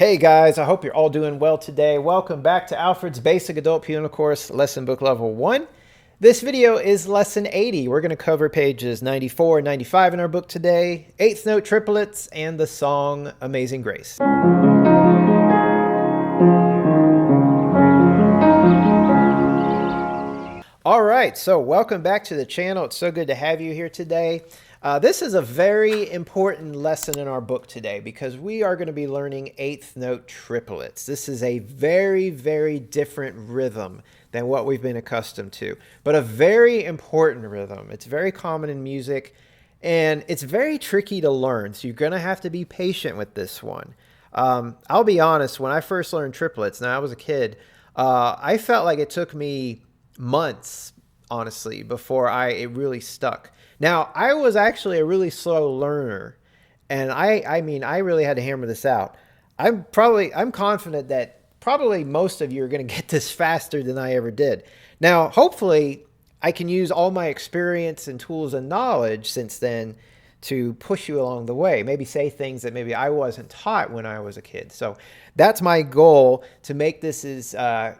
Hey guys, I hope you're all doing well today. Welcome back to Alfred's Basic Adult Piano Course, Lesson Book Level 1. This video is Lesson 80. We're going to cover pages 94 and 95 in our book today, eighth note triplets, and the song Amazing Grace. All right, so welcome back to the channel. It's so good to have you here today. This is a very important lesson in our book today because we are going to be learning eighth note triplets. This is a very, very different rhythm than what we've been accustomed to, but a very important rhythm. It's very common in music and it's very tricky to learn, so you're going to have to be patient with this one. I'll be honest, when I first learned triplets, now I was a kid, I felt like it took me months, honestly, before it really stuck. Now, I was actually a really slow learner, and I mean, I really had to hammer this out. I'm confident that probably most of you are going to get this faster than I ever did. Now, hopefully, I can use all my experience and tools and knowledge since then to push you along the way. Maybe say things that maybe I wasn't taught when I was a kid. So that's my goal, to make this as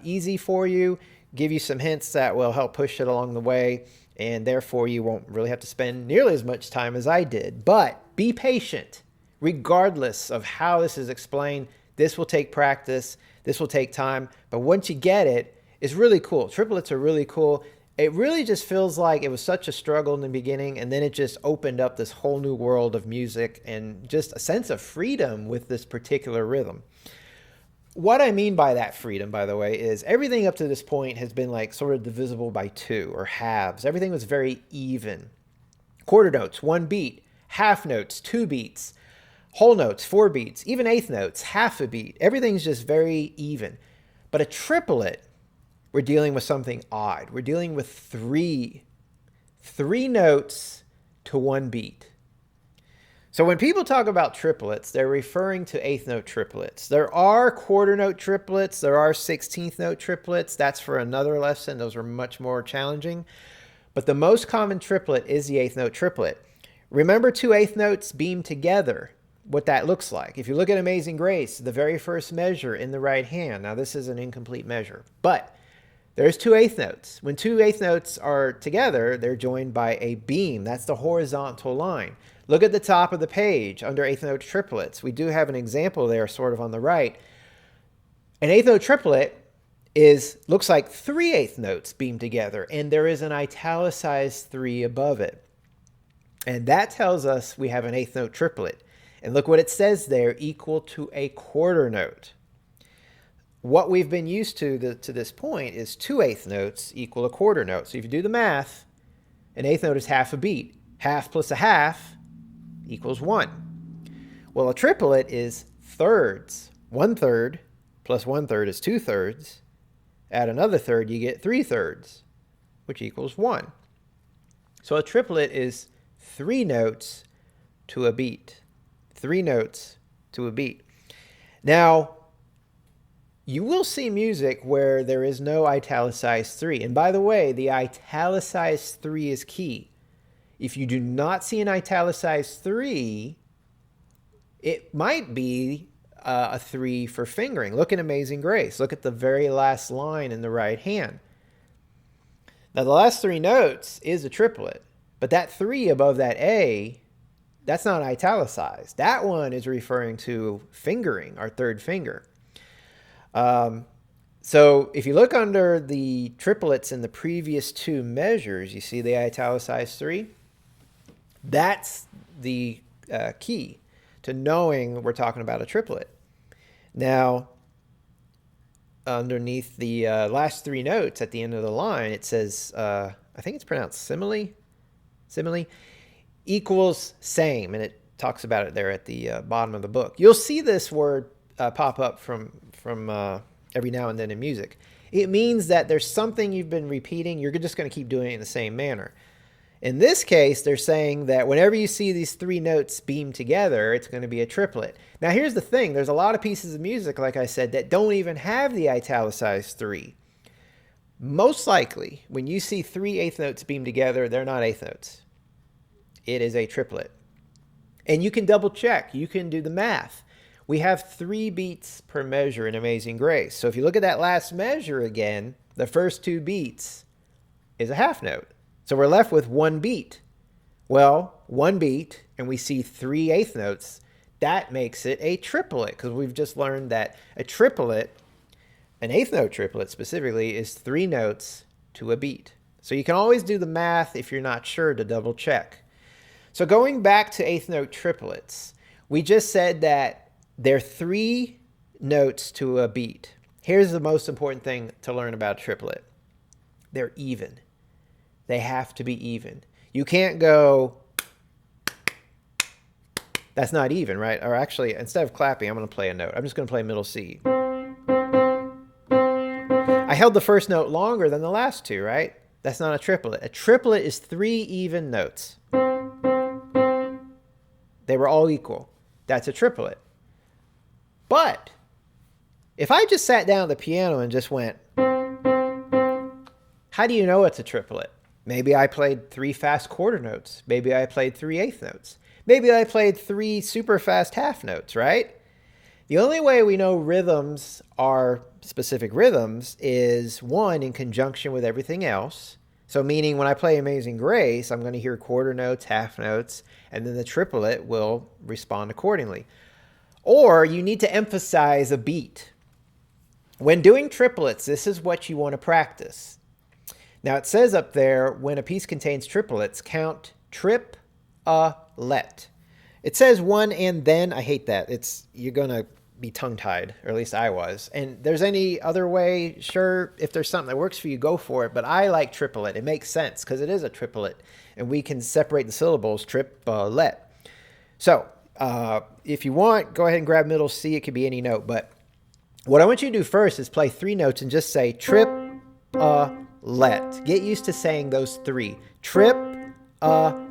easy for you, give you some hints that will help push it along the way, and therefore you won't really have to spend nearly as much time as I did. But be patient. Regardless of how this is explained, this will take practice, this will take time, but once you get it, it's really cool. Triplets are really cool. It really just feels like it was such a struggle in the beginning, and then it just opened up this whole new world of music and just a sense of freedom with this particular rhythm. What I mean by that freedom, by the way, is everything up to this point has been like sort of divisible by two, or halves. Everything was very even. Quarter notes, 1 beat. Half notes, 2 beats. Whole notes, 4 beats. Even eighth notes, half a beat. Everything's just very even. But a triplet, we're dealing with something odd. We're dealing with three notes to 1 beat. So when people talk about triplets, they're referring to eighth note triplets. There are quarter note triplets. There are 16th note triplets. That's for another lesson. Those are much more challenging. But the most common triplet is the eighth note triplet. Remember 2 eighth notes beamed together, what that looks like. If you look at Amazing Grace, the very first measure in the right hand. Now this is an incomplete measure, but there's 2 eighth notes. When 2 eighth notes are together, they're joined by a beam. That's the horizontal line. Look at the top of the page under eighth note triplets. We do have an example there sort of on the right. An eighth note triplet looks like 3 eighth notes beamed together, and there is an italicized 3 above it. And that tells us we have an eighth note triplet. And look what it says there, equal to a quarter note. What we've been used to this point is 2 eighth notes equal a quarter note. So if you do the math, an eighth note is half a beat. Half plus a half equals 1. Well, a triplet is thirds. 1/3 plus 1/3 is 2/3. Add another third, you get 3/3, which equals 1. So a triplet is 3 notes to a beat. 3 notes to a beat. Now, you will see music where there is no italicized 3. And by the way, the italicized 3 is key. If you do not see an italicized 3, it might be a 3 for fingering. Look at Amazing Grace. Look at the very last line in the right hand. Now, the last 3 notes is a triplet, but that 3 above that A, that's not italicized. That one is referring to fingering, our third finger. So if you look under the triplets in the previous 2 measures, you see the italicized 3. That's the key to knowing we're talking about a triplet. Now, underneath the last 3 notes at the end of the line, it says, I think it's pronounced simile, equals same, and it talks about it there at the bottom of the book. You'll see this word pop up from every now and then in music. It means that there's something you've been repeating. You're just going to keep doing it in the same manner. In this case, they're saying that whenever you see these 3 notes beamed together, it's going to be a triplet. Now, here's the thing. There's a lot of pieces of music, like I said, that don't even have the italicized 3. Most likely, when you see 3 eighth notes beamed together, they're not eighth notes. It is a triplet. And you can double check. You can do the math. we have 3 beats per measure in Amazing Grace. So if you look at that last measure again, the first 2 beats is a half note. So we're left with 1 beat. Well, 1 beat, and we see 3 eighth notes. That makes it a triplet, because we've just learned that a triplet, an eighth note triplet specifically, is 3 notes to a beat. So you can always do the math if you're not sure to double check. So going back to eighth note triplets, we just said that they're 3 notes to a beat. Here's the most important thing to learn about triplet. They're even. They have to be even. You can't go, that's not even, right? Or actually, instead of clapping, I'm going to play a note. I'm just going to play middle C. I held the first note longer than the last 2, right? That's not a triplet. A triplet is 3 even notes. They were all equal. That's a triplet. But if I just sat down at the piano and just went, how do you know it's a triplet? Maybe I played 3 fast quarter notes. Maybe I played 3 eighth notes. Maybe I played 3 super fast half notes, right? The only way we know rhythms are specific rhythms is, 1, in conjunction with everything else. So meaning when I play Amazing Grace, I'm going to hear quarter notes, half notes, and then the triplet will respond accordingly. Or you need to emphasize a beat. When doing triplets, this is what you want to practice. Now it says up there, when a piece contains triplets, count trip-a-let. It says 1 and then. I hate that. You're going to be tongue-tied, or at least I was. And there's any other way, sure, if there's something that works for you, go for it. But I like triplet. It makes sense because it is a triplet. And we can separate the syllables, trip-a-let. So if you want, go ahead and grab middle C. It could be any note. But what I want you to do first is play 3 notes and just say trip-a-let. Get used to saying those 3. Trip-a-let.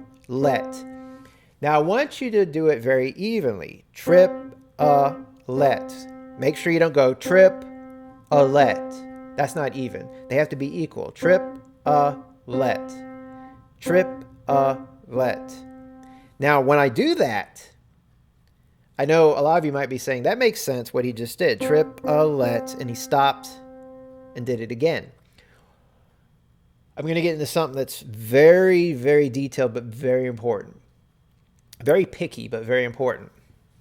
Now I want you to do it very evenly. Trip-a-let. Make sure you don't go trip-a-let. That's not even. They have to be equal. Trip-a-let. Trip-a-let. Now when I do that, I know a lot of you might be saying, that makes sense what he just did. Trip-a-let, and he stopped and did it again. I'm going to get into something that's very, very detailed, but very important. Very picky, but very important.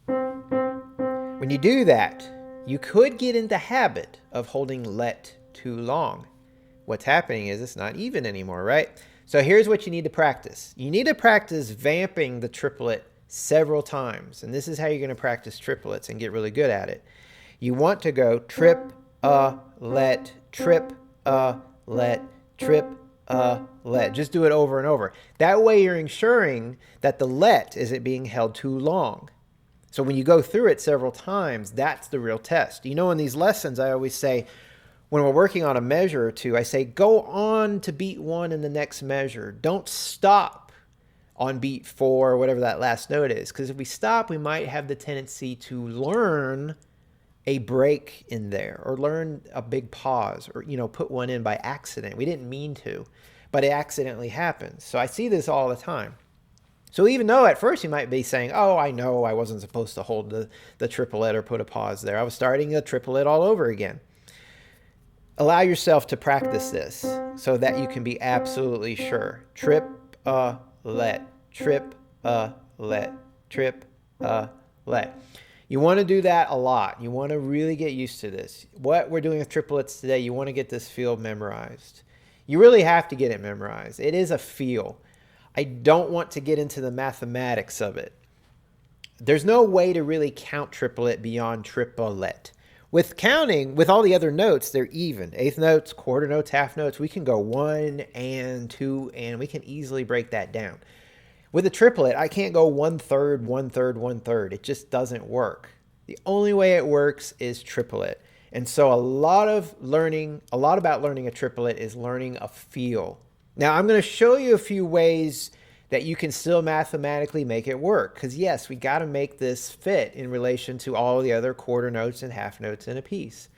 When you do that, you could get into the habit of holding let too long. What's happening is it's not even anymore, right? So here's what you need to practice. You need to practice vamping the triplet several times. And this is how you're going to practice triplets and get really good at it. You want to go trip-a-let, trip-a-let, trip-a-let. Just do it over and over. That way you're ensuring that the let isn't being held too long. So when you go through it several times, that's the real test. You know, in these lessons, I always say, when we're working on a measure or two, I say, go on to beat 1 in the next measure. Don't stop on beat 4 or whatever that last note is. Because if we stop, we might have the tendency to learn a break in there, or learn a big pause, or, you know, put one in by accident. We didn't mean to, but it accidentally happens. So I see this all the time. So even though at first you might be saying, oh, I know I wasn't supposed to hold the triplet or put a pause there. I was starting a triplet all over again. Allow yourself to practice this so that you can be absolutely sure. Trip-a-let, trip-a-let, trip-a-let. You want to do that a lot. You want to really get used to this. What we're doing with triplets today, you want to get this feel memorized. You really have to get it memorized. It is a feel. I don't want to get into the mathematics of it. There's no way to really count triplet beyond trip-a-let. With counting, with all the other notes, they're even. Eighth notes, quarter notes, half notes, we can go 1 and 2, and we can easily break that down. With a triplet, I can't go 1/3, 1/3, 1/3. It just doesn't work. The only way it works is triplet. And so a lot about learning a triplet is learning a feel. Now, I'm going to show you a few ways that you can still mathematically make it work. Because yes, we got to make this fit in relation to all the other quarter notes and half notes in a piece.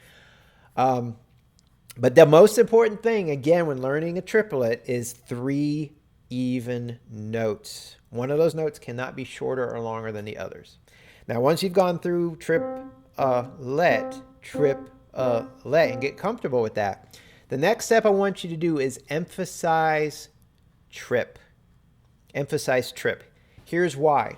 But the most important thing, again, when learning a triplet is 3 even notes. One of those notes cannot be shorter or longer than the others. Now, once you've gone through trip-let, and get comfortable with that, the next step I want you to do is emphasize trip. Emphasize trip. Here's why.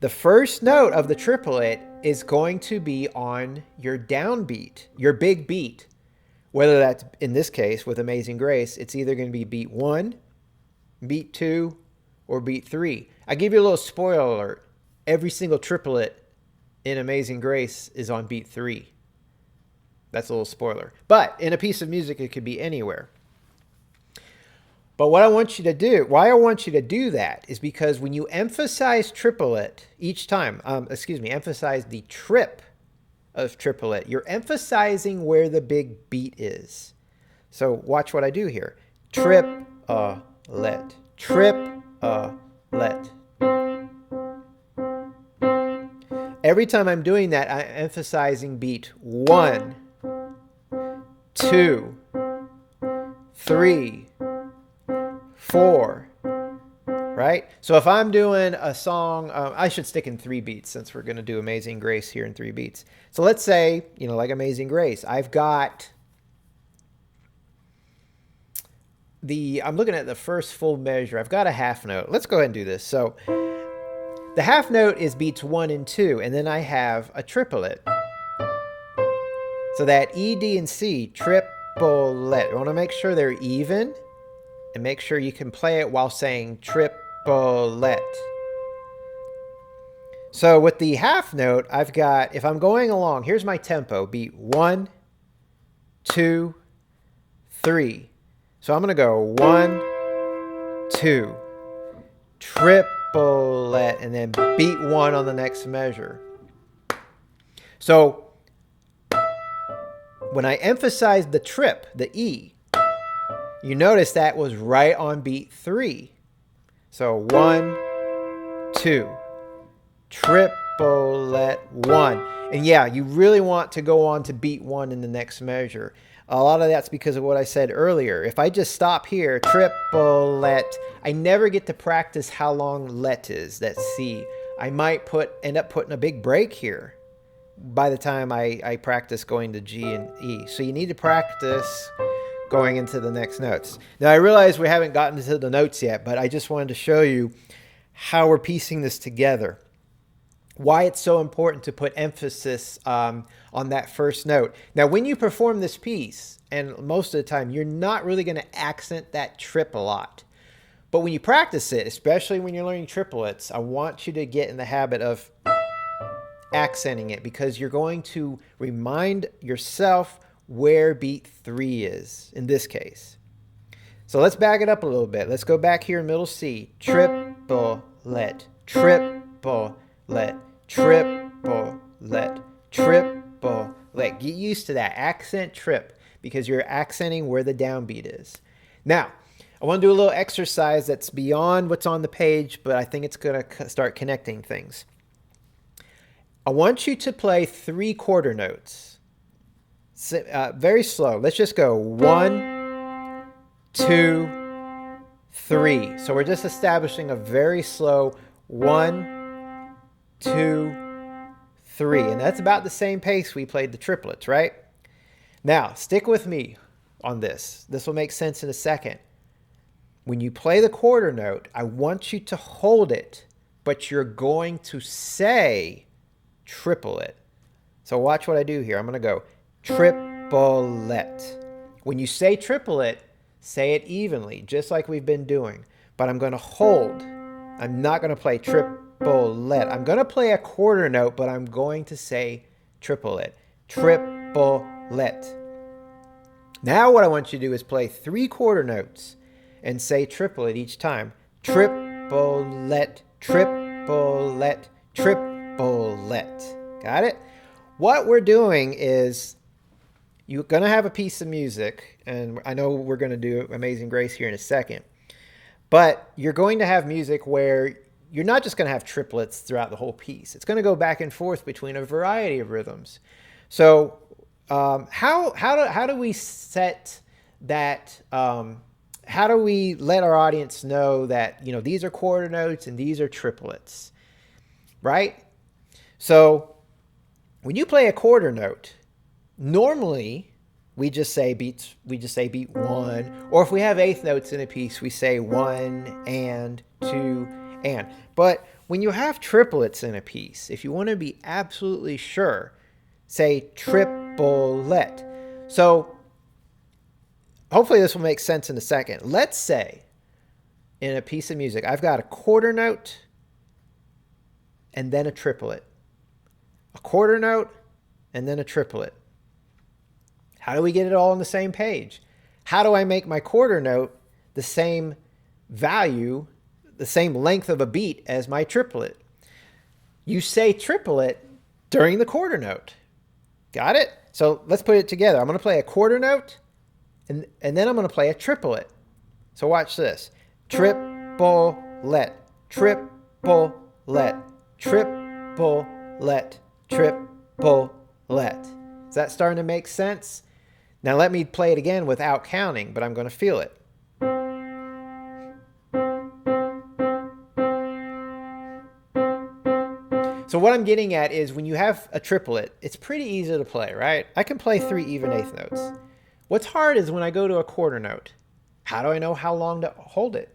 The first note of the triplet is going to be on your downbeat, your big beat. Whether that's, in this case, with Amazing Grace, it's either going to be beat 1, beat 2, or beat 3. I give you a little spoiler alert. Every single triplet in Amazing Grace is on beat 3. That's a little spoiler. But in a piece of music, it could be anywhere. But what I want you to do, why I want you to do that is because when you emphasize triplet each time, emphasize the trip of triplet, you're emphasizing where the big beat is. So watch what I do here. Trip-let, trip-let. Every time I'm doing that, I'm emphasizing beat 1, 2, 3, 4, right? So if I'm doing a song, I should stick in 3 beats since we're going to do Amazing Grace here in 3 beats. So let's say, like Amazing Grace, I've got I'm looking at the first full measure. I've got a half note. Let's go ahead and do this. So the half note is beats 1 and 2, and then I have a triplet. So that E, D, and C, triplet. I want to make sure they're even, and make sure you can play it while saying triplet. So with the half note, I've got, if I'm going along, here's my tempo, beat 1, 2, 3. So I'm going to go 1, 2, triplet, and then beat 1 on the next measure. So when I emphasize the trip, the E, you notice that was right on beat 3. So 1, 2, triplet, 1. And yeah, you really want to go on to beat 1 in the next measure. A lot of that's because of what I said earlier. If I just stop here, triplet, I never get to practice how long let is, that C. I might end up putting a big break here by the time I practice going to G and E. So you need to practice going into the next notes. Now I realize we haven't gotten to the notes yet, but I just wanted to show you how we're piecing this together. Why it's so important to put emphasis on that first note. Now, when you perform this piece, and most of the time, you're not really going to accent that trip a lot. But when you practice it, especially when you're learning triplets, I want you to get in the habit of accenting it, because you're going to remind yourself where beat 3 is, in this case. So let's back it up a little bit. Let's go back here in middle C. Triplet, triplet, triplet, triplet. Get used to that. Accent trip, because you're accenting where the downbeat is. Now, I want to do a little exercise that's beyond what's on the page, but I think it's going to start connecting things. I want you to play 3 quarter notes. Very slow. Let's just go 1, 2, 3. So we're just establishing a very slow 1, 2, 3. And that's about the same pace we played the triplets, right? Now, stick with me on this. This will make sense in a second. When you play the quarter note, I want you to hold it, but you're going to say triplet. So watch what I do here. I'm going to go triplet. When you say triplet, say it evenly, just like we've been doing. But I'm going to hold. I'm not going to play triplet. I'm going to play a quarter note, but I'm going to say triplet. Triplet. Now what I want you to do is play 3 quarter notes and say triplet each time. Triplet, triplet, triplet. Got it? What we're doing is, you're going to have a piece of music, and I know we're going to do Amazing Grace here in a second, but you're going to have music where you're not just going to have triplets throughout the whole piece. It's going to go back and forth between a variety of rhythms. So how do we set that, how do we let our audience know that, these are quarter notes and these are triplets, right? So when you play a quarter note, normally we just say beat 1, or if we have eighth notes in a piece, we say 1 and 2 and. But when you have triplets in a piece, if you want to be absolutely sure, say triplet. So hopefully this will make sense in a second. Let's say in a piece of music, I've got a quarter note and then a triplet. A quarter note and then a triplet. How do we get it all on the same page? How do I make my quarter note the same value, the same length of a beat as my triplet? You say triplet during the quarter note. Got it? So let's put it together. I'm going to play a quarter note, and then I'm going to play a triplet. So watch this. Triplet, triplet, triplet, triplet. Is that starting to make sense? Now let me play it again without counting, but I'm going to feel it. So what I'm getting at is when you have a triplet, it's pretty easy to play, right? I can play 3 even eighth notes. What's hard is when I go to a quarter note. How do I know how long to hold it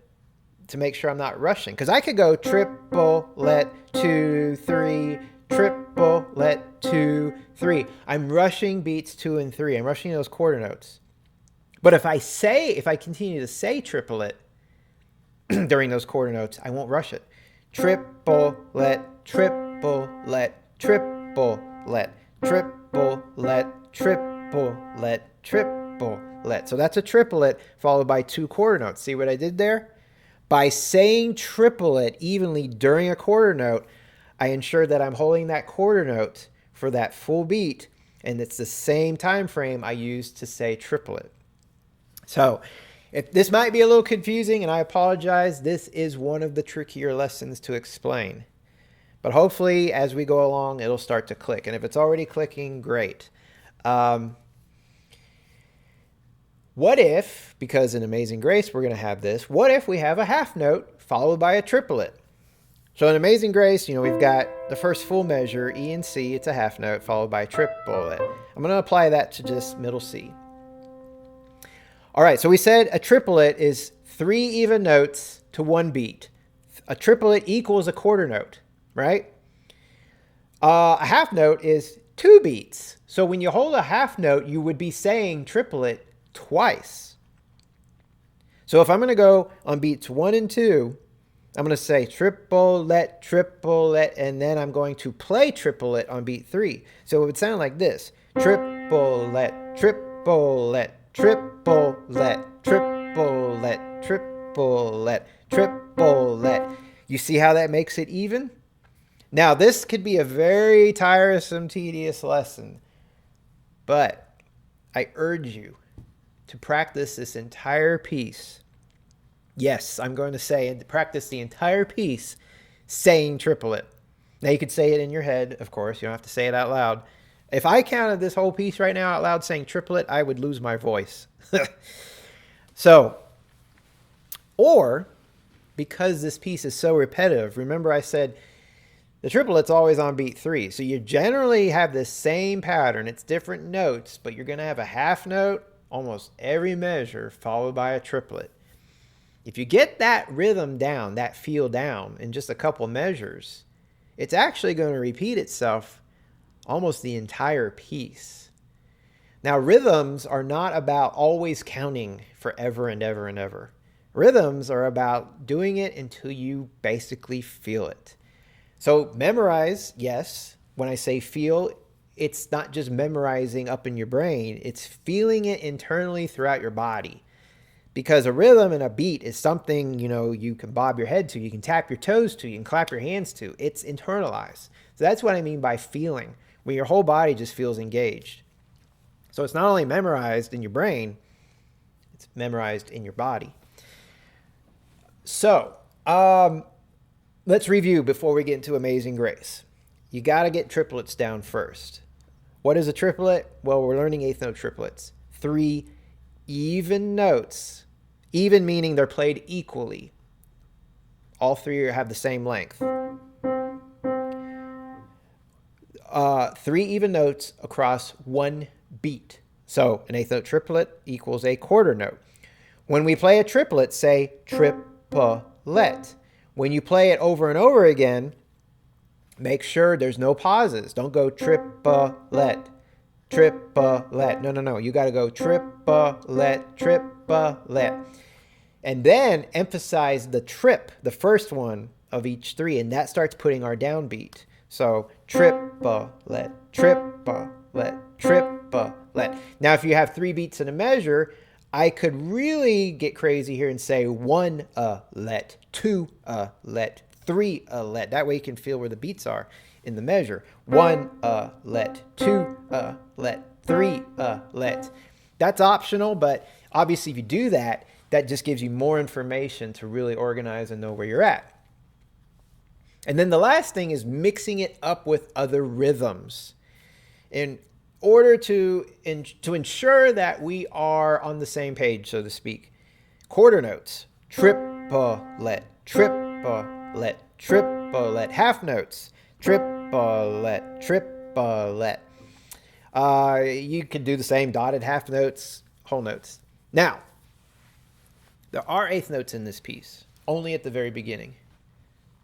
to make sure I'm not rushing? Because I could go triplet, 2, 3, triplet, 2, 3. I'm rushing beats 2 and 3. I'm rushing those quarter notes. But if I continue to say triplet during those quarter notes, I won't rush it. Triplet, triplet, triplet, triplet, triplet, triplet. So that's a triplet followed by 2 quarter notes. See what I did there? By saying triplet evenly during a quarter note, I ensure that I'm holding that quarter note for that full beat, and it's the same time frame I use to say triplet. So if this might be a little confusing, and I apologize, this is one of the trickier lessons to explain. But hopefully, as we go along, it'll start to click. And if it's already clicking, great. What if, because in Amazing Grace we're going to have this, what if we have a half note followed by a triplet? So in Amazing Grace, we've got the first full measure, E and C, it's a half note followed by a triplet. I'm going to apply that to just middle C. All right, so we said a triplet is 3 even notes to 1 beat. A triplet equals a quarter note, right? A half note is 2 beats. So when you hold a half note, you would be saying triplet twice. So if I'm going to go on beats 1 and 2, I'm going to say triplet, triplet, and then I'm going to play triplet on beat 3. So it would sound like this. Triplet, triplet, triplet, triplet, triplet, triplet. You see how that makes it even? Now, this could be a very tiresome, tedious lesson, but I urge you to practice this entire piece. Yes, I'm going to say and practice the entire piece saying triplet. Now, you could say it in your head, of course. You don't have to say it out loud. If I counted this whole piece right now out loud saying triplet, I would lose my voice. So, or because this piece is so repetitive, remember I said the triplet's always on beat 3. So you generally have this same pattern. It's different notes, but you're going to have a half note almost every measure followed by a triplet. If you get that rhythm down, that feel down in just a couple measures, it's actually going to repeat itself almost the entire piece. Now, rhythms are not about always counting forever and ever and ever. Rhythms are about doing it until you basically feel it. So memorize, yes. When I say feel, it's not just memorizing up in your brain. It's feeling it internally throughout your body. Because a rhythm and a beat is something, you can bob your head to, you can tap your toes to, you can clap your hands to. It's internalized. So that's what I mean by feeling, when your whole body just feels engaged. So it's not only memorized in your brain, it's memorized in your body. So, let's review before we get into Amazing Grace. You got to get triplets down first. What is a triplet? Well, we're learning eighth note triplets. 3 even notes. Even meaning they're played equally. All 3 have the same length. 3 even notes across 1 beat. So an eighth note triplet equals a quarter note. When we play a triplet, say triplet. When you play it over and over again, make sure there's no pauses. Don't go triplet, triplet. No. You got to go triplet, triplet. And then emphasize the trip, the first one of each 3, and that starts putting our downbeat. So triplet, triplet, triplet. Now, if you have 3 beats in a measure, I could really get crazy here and say 1 let, 2 let, 3 let. That way you can feel where the beats are in the measure. 1 let, 2 let, 3 let. That's optional, but obviously if you do that, that just gives you more information to really organize and know where you're at. And then the last thing is mixing it up with other rhythms in order to ensure that we are on the same page, so to speak. Quarter notes, triplet, triplet, triplet. Half notes, triplet, triplet. You can do the same, dotted half notes, whole notes. Now, there are eighth notes in this piece, only at the very beginning.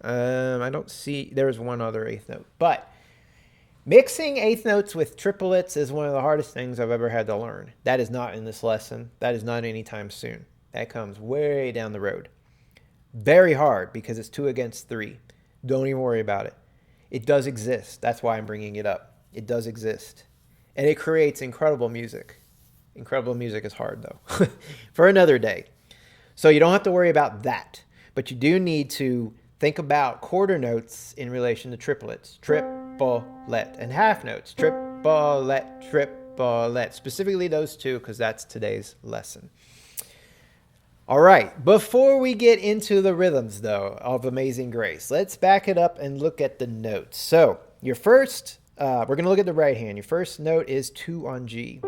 I don't see, there's one other eighth note, but mixing eighth notes with triplets is one of the hardest things I've ever had to learn. That is not in this lesson. That is not anytime soon. That comes way down the road. Very hard because it's 2 against 3. Don't even worry about it. It does exist. That's why I'm bringing it up. It does exist. And it creates incredible music. Incredible music is hard though. For another day. So you don't have to worry about that. But you do need to think about quarter notes in relation to triplets. Triplet and half notes. Triplet, triplet. Specifically those 2 because that's today's lesson. All right. Before we get into the rhythms, though, of Amazing Grace, let's back it up and look at the notes. So your first, we're going to look at the right hand. Your first note is 2 on G.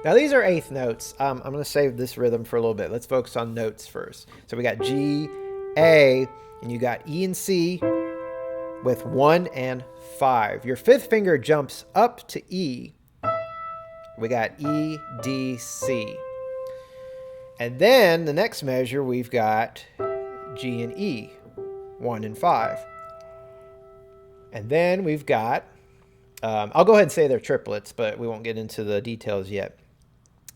Now, these are eighth notes. I'm going to save this rhythm for a little bit. Let's focus on notes first. So we got G, A, and you got E and C with 1 and 5. Your 5th finger jumps up to E. We got E, D, C. And then the next measure, we've got G and E, 1 and 5. And then we've got, I'll go ahead and say they're triplets, but we won't get into the details yet.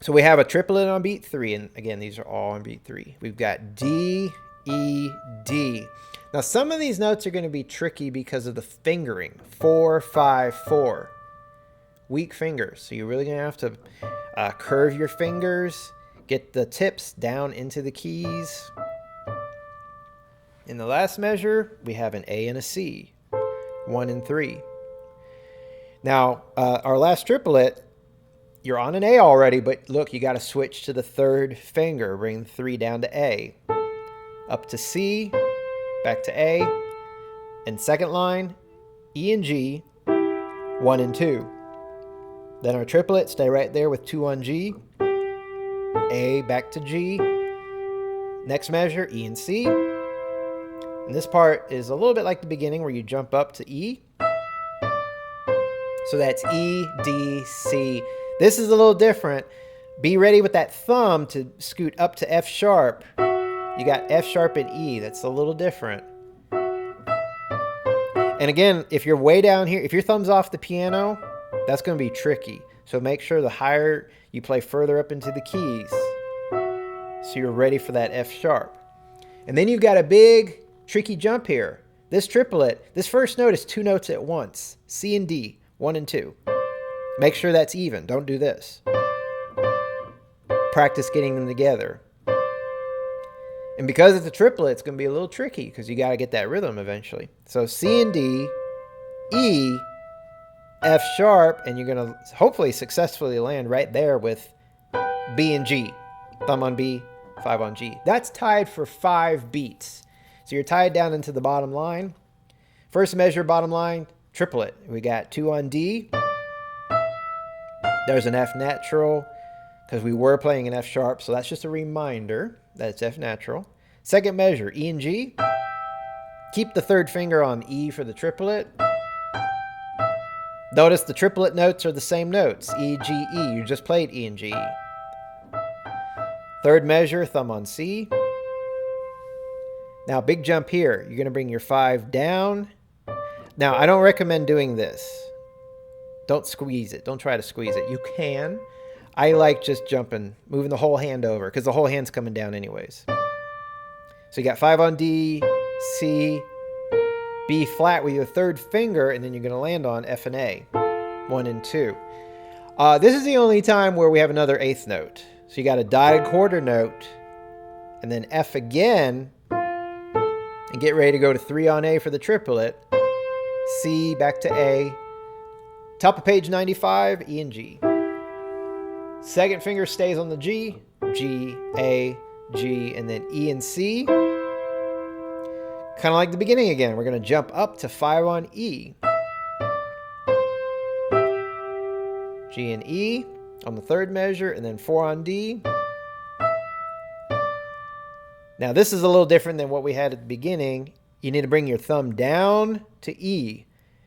So we have a triplet on beat 3, and again, these are all on beat 3. We've got D, E, D. Now, some of these notes are going to be tricky because of the fingering. 4, 5, 4. Weak fingers. So you're really going to have to curve your fingers, get the tips down into the keys. In the last measure, we have an A and a C, 1 and 3. Now, our last triplet, you're on an A already, but look, you got to switch to the 3rd finger. Bring 3 down to A, up to C, back to A, and second line, E and G, 1 and 2. Then our triplet, stay right there with 2 on G, A, back to G, next measure, E and C. And this part is a little bit like the beginning where you jump up to E. So that's E, D, C. This is a little different. Be ready with that thumb to scoot up to F sharp. You got F sharp and E. That's a little different. And again, if you're way down here, if your thumb's off the piano, that's going to be tricky. So make sure the higher you play further up into the keys, so you're ready for that F sharp. And then you've got a big tricky jump here. This triplet, this first note is 2 notes at once. C and D, 1 and 2. Make sure that's even. Don't do this. Practice getting them together. And because it's a triplet, it's going to be a little tricky because you got to get that rhythm eventually. So C and D, E, F sharp, and you're going to hopefully successfully land right there with B and G. Thumb on B, 5 on G. That's tied for 5 beats. So you're tied down into the bottom line. First measure, bottom line, triplet. We got 2 on D. There's an F natural because we were playing an F sharp, so that's just a reminder that it's F natural. Second measure, E and G. Keep the 3rd finger on E for the triplet. Notice the triplet notes are the same notes, E, G, E. You just played E and G. Third measure, thumb on C. Now, big jump here. You're going to bring your 5 down. Now, I don't recommend doing this. Don't squeeze it. Don't try to squeeze it. You can. I like just jumping, moving the whole hand over, because the whole hand's coming down anyways. So you got 5 on D, C, B flat with your third finger, and then you're going to land on F and A, 1 and 2. This is the only time where we have another eighth note. So you got a dotted quarter note, and then F again, and get ready to go to 3 on A for the triplet. C, back to A. Top of page 95, E and G. Second finger stays on the G, G, A, G, and then E and C. Kind of like the beginning again. We're going to jump up to 5 on E. G and E on the third measure, and then 4 on D. Now this is a little different than what we had at the beginning. You need to bring your thumb down to E.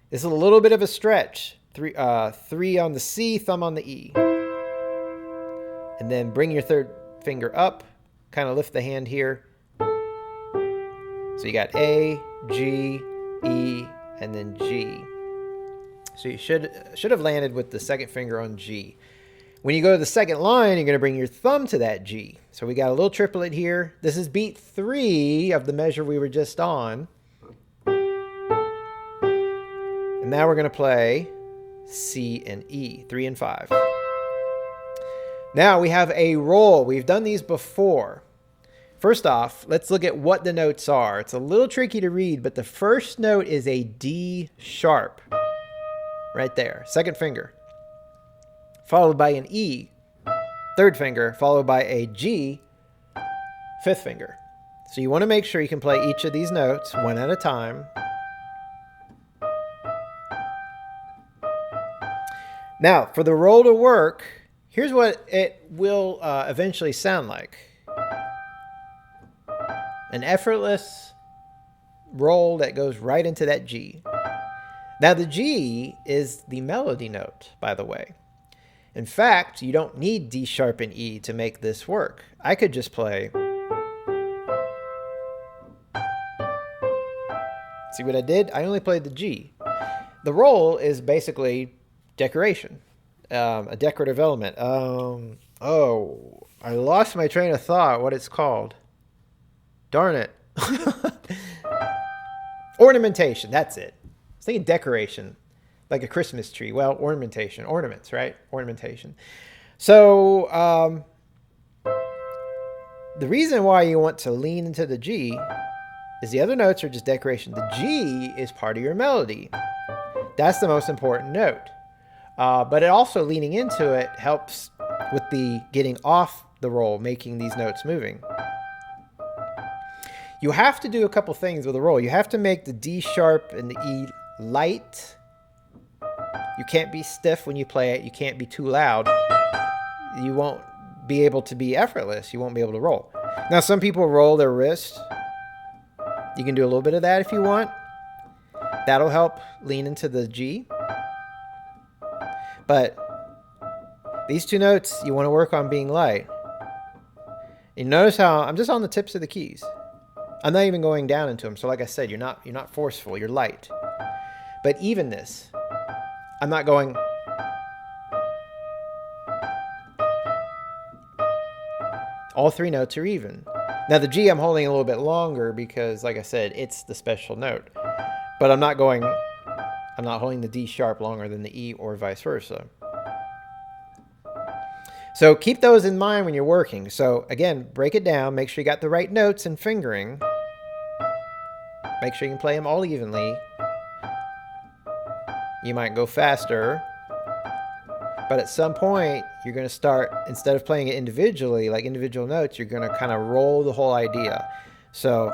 This is a little bit of a stretch. 3 on the C, thumb on the E. And then bring your third finger up. Kind of lift the hand here. So you got A, G, E, and then G. So you should have landed with the second finger on G. When you go to the second line, you're going to bring your thumb to that G. So we got a little triplet here. This is beat 3 of the measure we were just on. And now we're going to play C and E, 3 and 5. Now we have a roll. We've done these before. First off, let's look at what the notes are. It's a little tricky to read, but the first note is a D sharp. Right there, second finger. Followed by an E, third finger, followed by a G, fifth finger. So you want to make sure you can play each of these notes one at a time. Now, for the roll to work, here's what it will eventually sound like. An effortless roll that goes right into that G. Now, the G is the melody note, by the way. In fact, you don't need D sharp and E to make this work. I could just play. See what I did? I only played the G. The roll is basically decoration, a decorative element. Oh, I lost my train of thought, what it's called. Darn it. Ornamentation, that's it. I was thinking decoration, like a Christmas tree. Well, ornamentation, ornaments, right? Ornamentation. So the reason why you want to lean into the G is the other notes are just decoration. The G is part of your melody. That's the most important note. But it also leaning into it helps with the getting off the roll, making these notes moving. You have to do a couple things with a roll. You have to make the D sharp and the E light. You can't be stiff when you play it. You can't be too loud. You won't be able to be effortless. You won't be able to roll. Now, some people roll their wrist. You can do a little bit of that if you want. That'll help lean into the G. But these two notes, you want to work on being light. You notice how I'm just on the tips of the keys. I'm not even going down into them. So like I said, you're not forceful, you're light. But evenness, I'm not going. All three notes are even. Now the G I'm holding a little bit longer because like I said, it's the special note. But I'm not holding the D sharp longer than the E or vice versa. So keep those in mind when you're working. So again, break it down, make sure you got the right notes and fingering. Make sure you can play them all evenly. You might go faster, but at some point you're going to start, instead of playing it individually, like individual notes, you're going to kind of roll the whole idea. So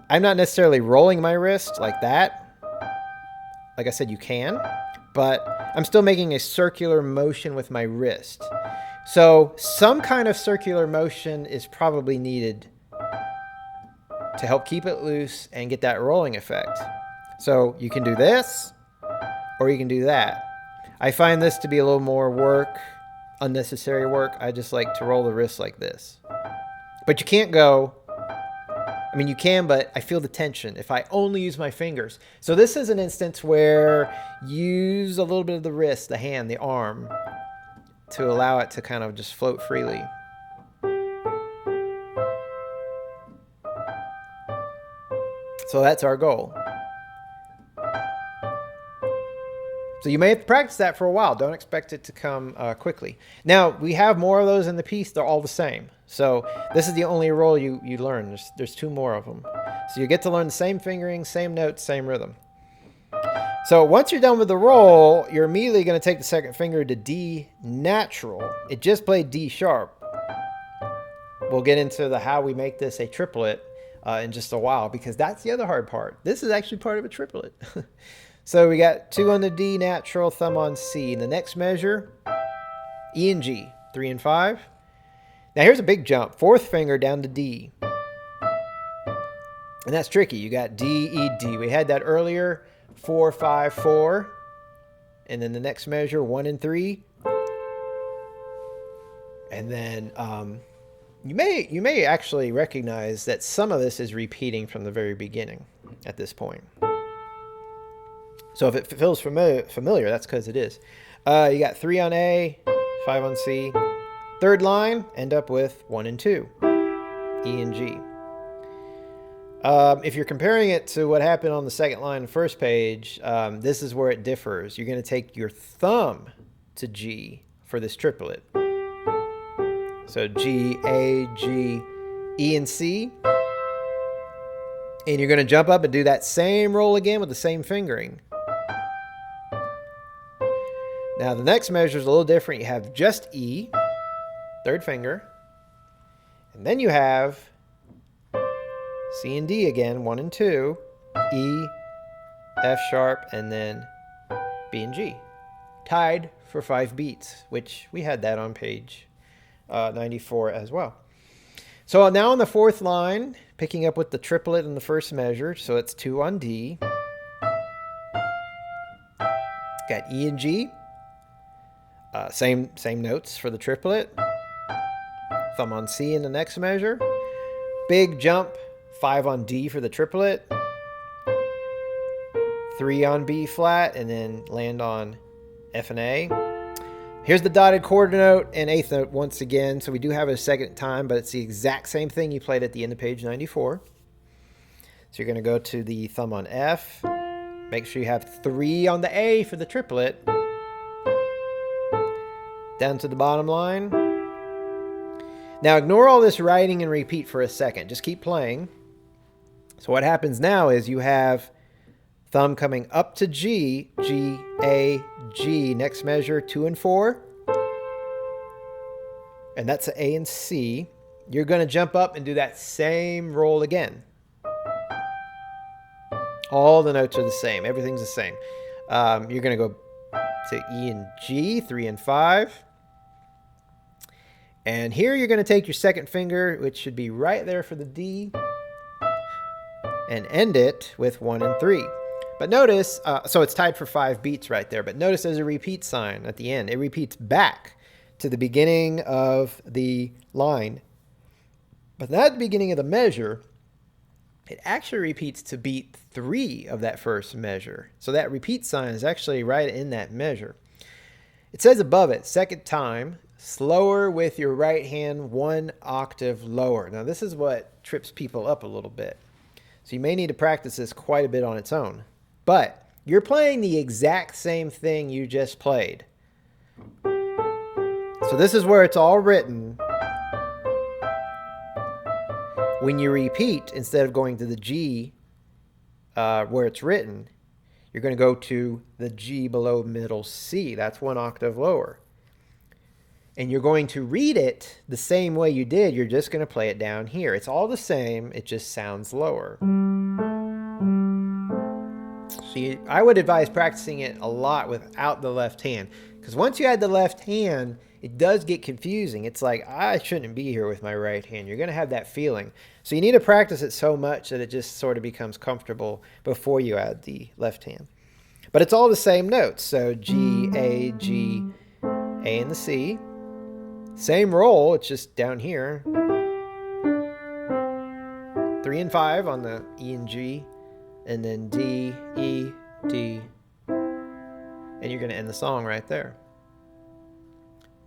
I'm not necessarily rolling my wrist like that. Like I said, you can, but I'm still making a circular motion with my wrist. So some kind of circular motion is probably needed to help keep it loose and get that rolling effect. So you can do this, or you can do that. I find this to be a little more work, unnecessary work. I just like to roll the wrist like this. But you can't go, I mean, you can, but I feel the tension if I only use my fingers. So this is an instance where use a little bit of the wrist, the hand, the arm, to allow it to kind of just float freely. So that's our goal. So you may have to practice that for a while. Don't expect it to come quickly. Now, we have more of those in the piece. They're all the same. So this is the only roll you learn. There's 2 more of them. So you get to learn the same fingering, same notes, same rhythm. So once you're done with the roll, you're immediately going to take the second finger to D natural. It just played D sharp. We'll get into how we make this a triplet in just a while, because that's the other hard part. This is actually part of a triplet. So we got 2 on the D natural, thumb on C. In the next measure, E and G, 3 and 5. Now here's a big jump. 4th finger down to D. And that's tricky. You got D, E, D. We had that earlier, 4, 5, 4. And then the next measure, 1 and 3. And then you may actually recognize that some of this is repeating from the very beginning at this point. So if it feels familiar, that's because it is. You got 3 on A, 5 on C. 3rd line, end up with 1 and 2, E and G. If you're comparing it to what happened on the second line, the first page, this is where it differs. You're going to take your thumb to G for this triplet. So G, A, G, E, and C. And you're going to jump up and do that same roll again with the same fingering. Now the next measure is a little different. You have just E, 3rd finger, and then you have C and D again, 1 and 2, E, F sharp, and then B and G. Tied for 5 beats, which we had that on page 94 as well. So now on the 4th line, picking up with the triplet in the first measure, so it's 2 on D. Got E and G. Same notes for the triplet. Thumb on C in the next measure. Big jump, 5 on D for the triplet. 3 on B flat, and then land on F and A. Here's the dotted quarter note and 8th note once again. So we do have it a second time, but it's the exact same thing you played at the end of page 94. So you're going to go to the thumb on F. Make sure you have 3 on the A for the triplet. Down to the bottom line. Now ignore all this writing and repeat for a second. Just keep playing. So what happens now is you have thumb coming up to G, G, A, G. Next measure, 2 and 4. And that's an A and C. You're going to jump up and do that same roll again. All the notes are the same. Everything's the same. You're going to go to E and G, 3 and 5. And here you're going to take your second finger, which should be right there for the D, and end it with 1 and 3. But notice, so it's tied for 5 beats right there, but notice there's a repeat sign at the end. It repeats back to the beginning of the line. But not at the beginning of the measure. It actually repeats to beat 3 of that first measure. So that repeat sign is actually right in that measure. It says above it, second time, slower with your right hand 1 octave lower. Now this is what trips people up a little bit. So you may need to practice this quite a bit on its own. But you're playing the exact same thing you just played. So this is where it's all written. When you repeat, instead of going to the G where it's written, you're going to go to the G below middle C. That's 1 octave lower. And you're going to read it the same way you did. You're just going to play it down here. It's all the same. It just sounds lower. So I would advise practicing it a lot without the left hand. Because once you add the left hand, it does get confusing. It's like, I shouldn't be here with my right hand. You're going to have that feeling. So you need to practice it so much that it just sort of becomes comfortable before you add the left hand. But it's all the same notes. So G, A, and the C. Same roll, it's just down here. 3 and 5 on the E and G. And then D, E, D. And you're going to end the song right there.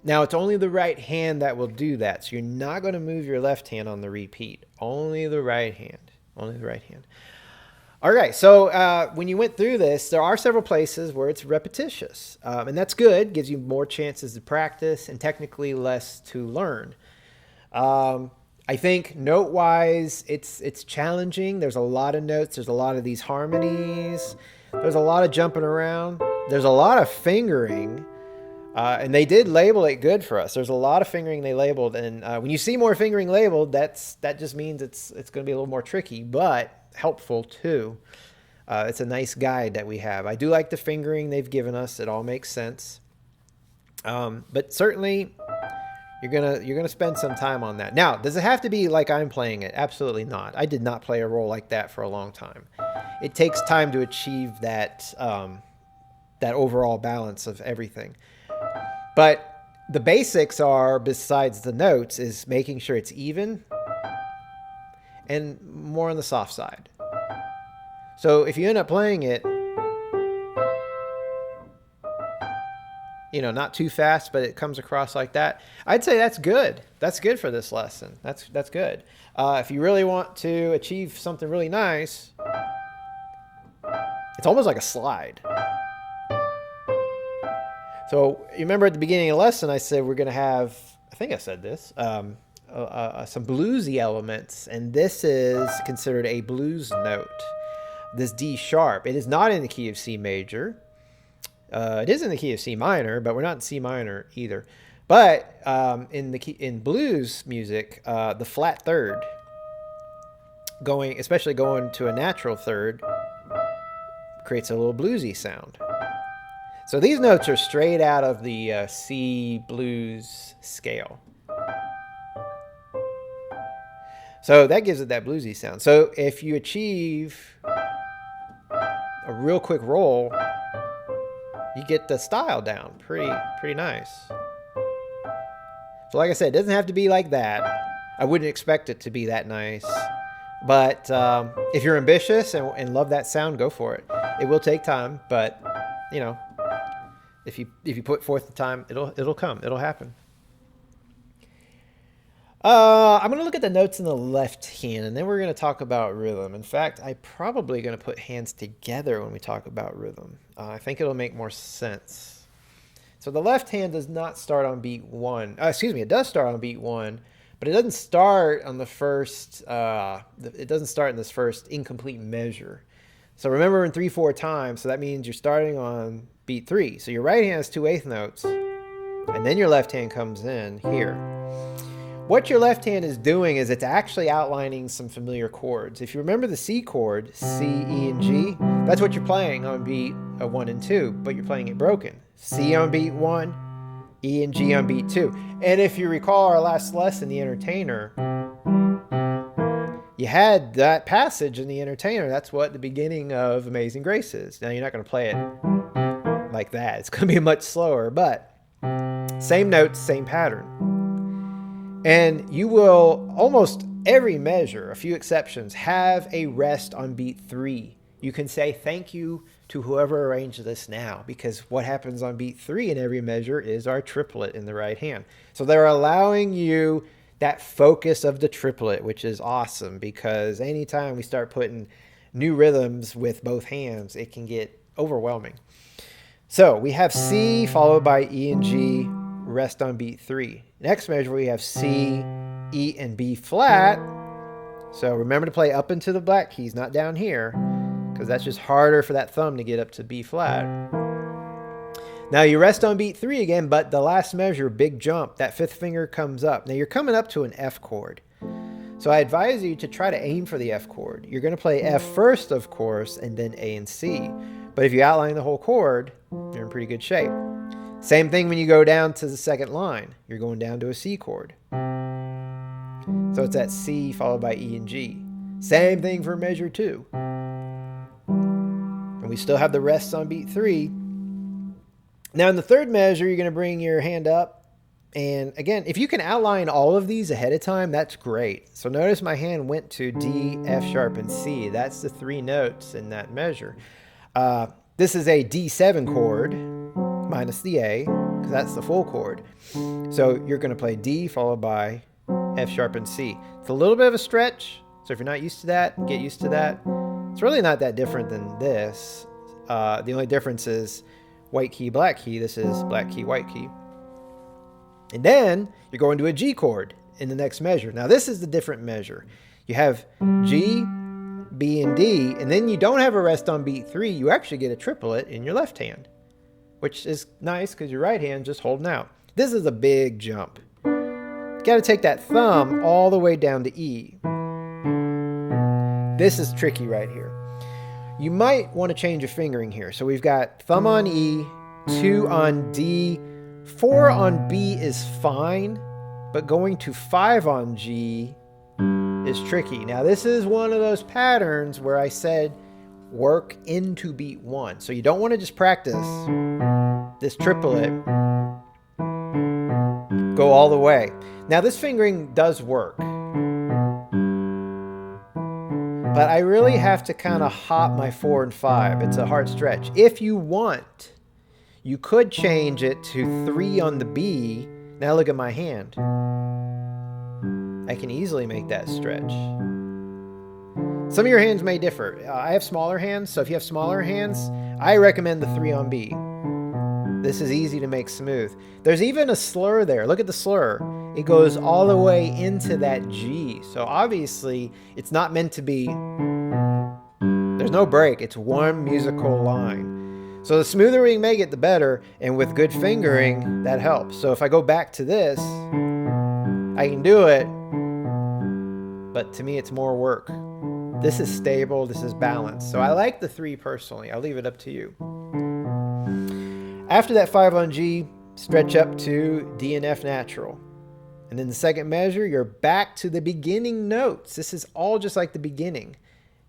Now, it's only the right hand that will do that. So you're not going to move your left hand on the repeat. Only the right hand. Only the right hand. All right, so when you went through this, there are several places where it's repetitious. And that's good. Gives you more chances to practice and technically less to learn. I think note-wise, it's challenging. There's a lot of notes. There's a lot of these harmonies. There's a lot of jumping around. There's a lot of fingering. And they did label it good for us. There's a lot of fingering they labeled. And when you see more fingering labeled, that just means it's going to be a little more tricky, but helpful too. It's a nice guide that we have. I do like the fingering they've given us. It all makes sense. But certainly you're gonna spend some time on that. Now, does it have to be like I'm playing it? Absolutely not. I did not play a roll like that for a long time. It takes time to achieve that that overall balance of everything. But the basics are, besides the notes, is making sure it's even and more on the soft side. So if you end up playing it, not too fast, but it comes across like that, I'd say that's good. That's good for this lesson. That's good. If you really want to achieve something really nice, it's almost like a slide. So you remember at the beginning of the lesson, I said we're going to have, I think I said this, some bluesy elements, and this is considered a blues note. This D sharp. It is not in the key of C major. It is in the key of C minor, but we're not in C minor either. But in blues music, the flat third, especially going to a natural third, creates a little bluesy sound. So these notes are straight out of the C blues scale. So that gives it that bluesy sound. So if you achieve a real quick roll, you get the style down pretty nice. So like I said, it doesn't have to be like that. I wouldn't expect it to be that nice. But if you're ambitious and love that sound, go for it. It will take time, but if you put forth the time, it'll come. It'll happen. I'm going to look at the notes in the left hand, and then we're going to talk about rhythm. In fact, I'm probably going to put hands together when we talk about rhythm. I think it'll make more sense. So the left hand does not start on beat 1. It does start on beat 1, but it doesn't start on the first. It doesn't start in this first incomplete measure. So remember, in 3/4 time, so that means you're starting on beat 3. So your right hand has 2/8 notes, and then your left hand comes in here. What your left hand is doing is it's actually outlining some familiar chords. If you remember the C chord, C, E, and G, that's what you're playing on beat 1 and 2, but you're playing it broken. C on beat 1, E and G on beat 2. And if you recall our last lesson, The Entertainer, you had that passage in The Entertainer. That's what the beginning of Amazing Grace is. Now, you're not going to play it like that. It's going to be much slower, but same notes, same pattern. And you will, almost every measure, a few exceptions, have a rest on beat 3. You can say thank you to whoever arranged this now, because what happens on beat 3 in every measure is our triplet in the right hand. So they're allowing you that focus of the triplet, which is awesome, because anytime we start putting new rhythms with both hands, it can get overwhelming. So we have C followed by E and G, rest on beat 3. Next measure, we have C, E, and B flat. So remember to play up into the black keys, not down here, because that's just harder for that thumb to get up to B flat. Now you rest on beat 3 again, but the last measure, big jump, that 5th finger comes up. Now you're coming up to an F chord. So I advise you to try to aim for the F chord. You're going to play F first, of course, and then A and C. But if you outline the whole chord, you're in pretty good shape. Same thing when you go down to the second line. You're going down to a C chord. So it's that C followed by E and G. Same thing for measure 2. And we still have the rests on beat 3. Now in the third measure, you're going to bring your hand up. And again, if you can outline all of these ahead of time, that's great. So notice my hand went to D, F sharp, and C. That's the 3 notes in that measure. This is a D7 chord minus the A, because that's the full chord. So you're going to play D followed by F sharp and C. It's a little bit of a stretch. So if you're not used to that, get used to that. It's really not that different than this. The only difference is white key, black key. This is black key, white key. And then you're going to a G chord in the next measure. Now this is the different measure. You have G, B, and D, and then you don't have a rest on beat 3. You actually get a triplet in your left hand, which is nice because your right hand just holding out. This is a big jump. You got to take that thumb all the way down to E. This is tricky right here. You might want to change your fingering here. So we've got thumb on E, 2 on D, 4 on B is fine, but going to 5 on G is tricky. Now this is one of those patterns where I said work into beat 1. So you don't want to just practice this triplet, go all the way. Now this fingering does work, but I really have to kind of hop my 4 and 5. It's a hard stretch. If you want, you could change it to 3 on the B. Now look at my hand. I can easily make that stretch. Some of your hands may differ. I have smaller hands, so if you have smaller hands, I recommend the 3 on B. This is easy to make smooth. There's even a slur there. Look at the slur. It goes all the way into that G. So obviously, it's not meant to be... There's no break. It's one musical line. So the smoother we make it, the better. And with good fingering, that helps. So if I go back to this, I can do it. But to me, it's more work. This is stable. This is balanced. So I like the 3 personally. I'll leave it up to you. After that 5 on G, stretch up to D and F natural. And then the second measure, you're back to the beginning notes. This is all just like the beginning.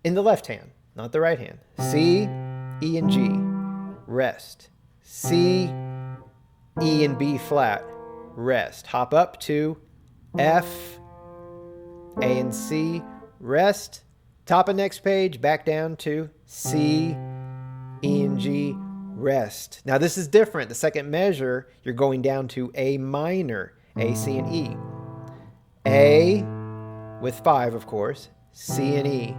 In the left hand, not the right hand. C, E, and G. Rest. C, E, and B flat. Rest. Hop up to F, A, and C. Rest. Top of next page, back down to C, E, and G. Rest. Now this is different. The second measure, you're going down to A minor. A, C, and E. A with 5, of course. C and E.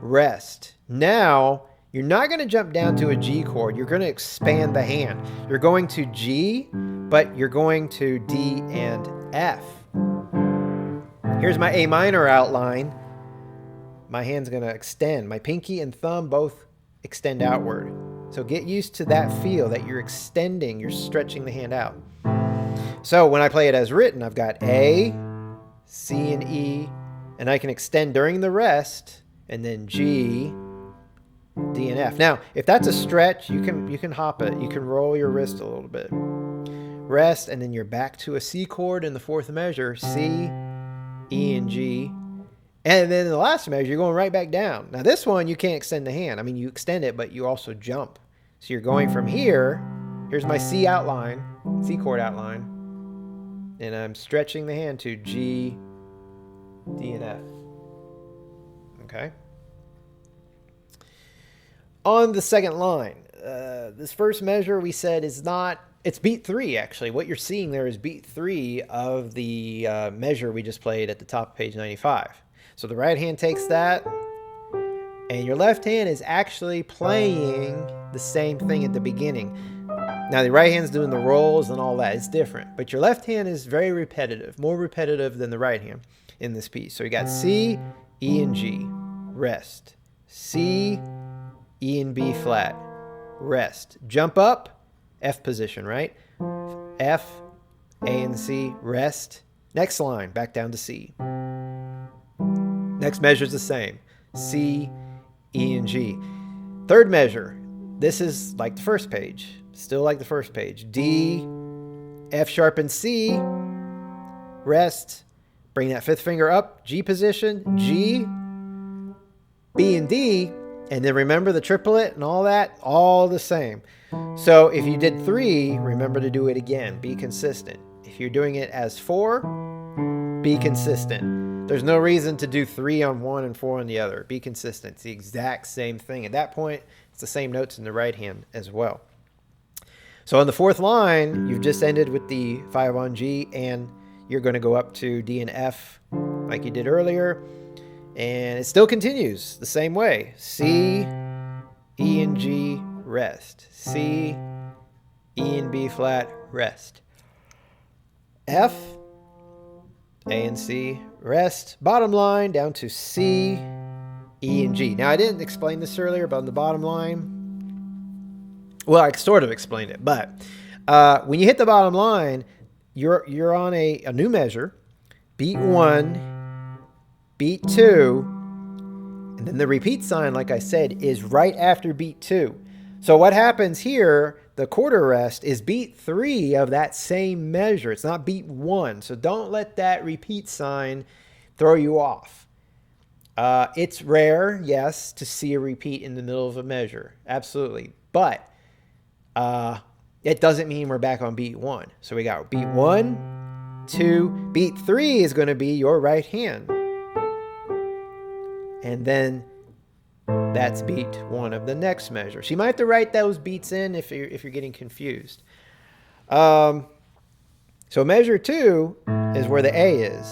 Rest. Now, you're not going to jump down to a G chord. You're going to expand the hand. You're going to G, but you're going to D and F. Here's my A minor outline. My hand's going to extend. My pinky and thumb both extend outward. So get used to that feel that you're extending, you're stretching the hand out. So when I play it as written, I've got A, C, and E, and I can extend during the rest, and then G, D, and F. Now, if that's a stretch, you can hop it. You can roll your wrist a little bit. Rest, and then you're back to a C chord in the fourth measure, C, E, and G. And then in the last measure, you're going right back down. Now this one, you can't extend the hand. I mean, you extend it, but you also jump. So you're going from here. Here's my C outline, C chord outline. And I'm stretching the hand to G, D, and F. Okay. On the second line, this first measure we said is not, it's beat 3 actually. What you're seeing there is beat 3 of the measure we just played at the top of page 95. So the right hand takes that, and your left hand is actually playing the same thing at the beginning. Now the right hand's doing the rolls and all that. It's different. But your left hand is very repetitive, more repetitive than the right hand in this piece. So you got C, E, and G, rest. C, E, and B flat, rest. Jump up, F position, right? F, A, and C, rest. Next line, back down to C. Next measure is the same. C, E, and G. Third measure, this is like the first page. Still like the first page. D, F sharp, and C. Rest. Bring that fifth finger up. G position. G, B, and D. And then remember the triplet and all that, all the same. So if you did 3, remember to do it again. Be consistent. If you're doing it as 4, be consistent. There's no reason to do 3 on one and 4 on the other. Be consistent. It's the exact same thing. At that point, it's the same notes in the right hand as well. So on the 4th line, you've just ended with the 5 on G, and you're going to go up to D and F like you did earlier. And it still continues the same way. C, E and G, rest. C, E and B flat, rest. F, A and C, rest. Bottom line down to C, E and G. Now I didn't explain this earlier, but on the bottom line, well, I sort of explained it, but when you hit the bottom line, you're on a new measure, beat 1, beat 2, and then the repeat sign, like I said, is right after beat 2. So what happens here, the quarter rest, is beat 3 of that same measure. It's not beat 1. So don't let that repeat sign throw you off. It's rare, yes, to see a repeat in the middle of a measure. Absolutely. But it doesn't mean we're back on beat 1. So we got beat 1, 2, beat 3 is going to be your right hand. And then that's beat 1 of the next measure. So you might have to write those beats in if you're getting confused. So measure 2 is where the A is.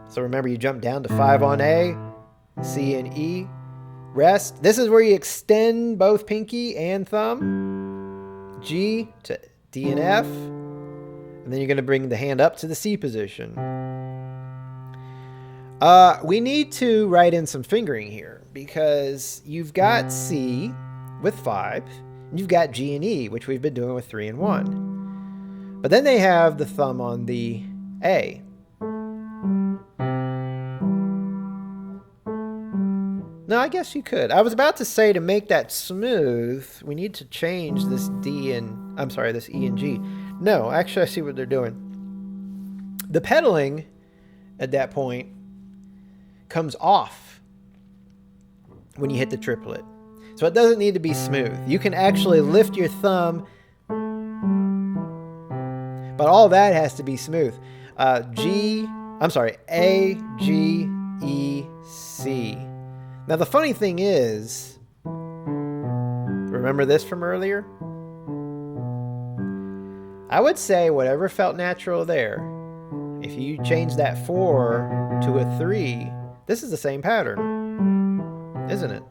So remember, you jump down to 5 on A, C and E, rest. This is where you extend both pinky and thumb. G to D and F. And then you're going to bring the hand up to the C position. We need to write in some fingering here because you've got C with 5, and you've got G and E, which we've been doing with 3 and 1. But then they have the thumb on the A. No, I guess you could. I was about to say, to make that smooth, we need to change this D and, I'm sorry, this E and G. No, actually I see what they're doing. The pedaling at that point comes off when you hit the triplet. So it doesn't need to be smooth. You can actually lift your thumb, but all that has to be smooth. A, G, E, C. Now the funny thing is, remember this from earlier? I would say whatever felt natural there, if you change that 4 to a 3, this is the same pattern, isn't it?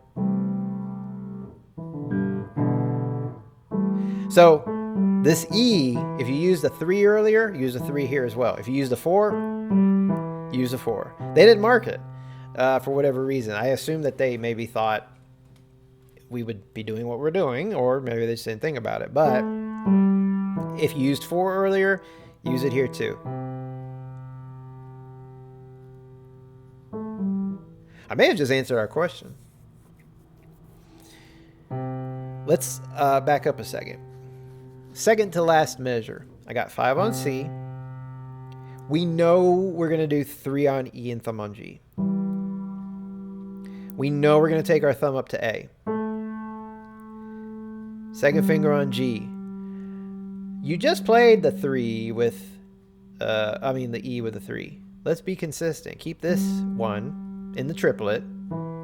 So this E, if you used a 3 earlier, use a 3 here as well. If you used a 4, use a 4. They didn't mark it for whatever reason. I assume that they maybe thought we would be doing what we're doing, or maybe they just didn't think about it. But if you used 4 earlier, use it here too. I may have just answered our question. Let's back up a second. Second to last measure. I got 5 on C. We know we're going to do 3 on E and thumb on G. We know we're going to take our thumb up to A. Second finger on G. You just played the 3 with, the E with a 3. Let's be consistent. Keep this 1 in the triplet,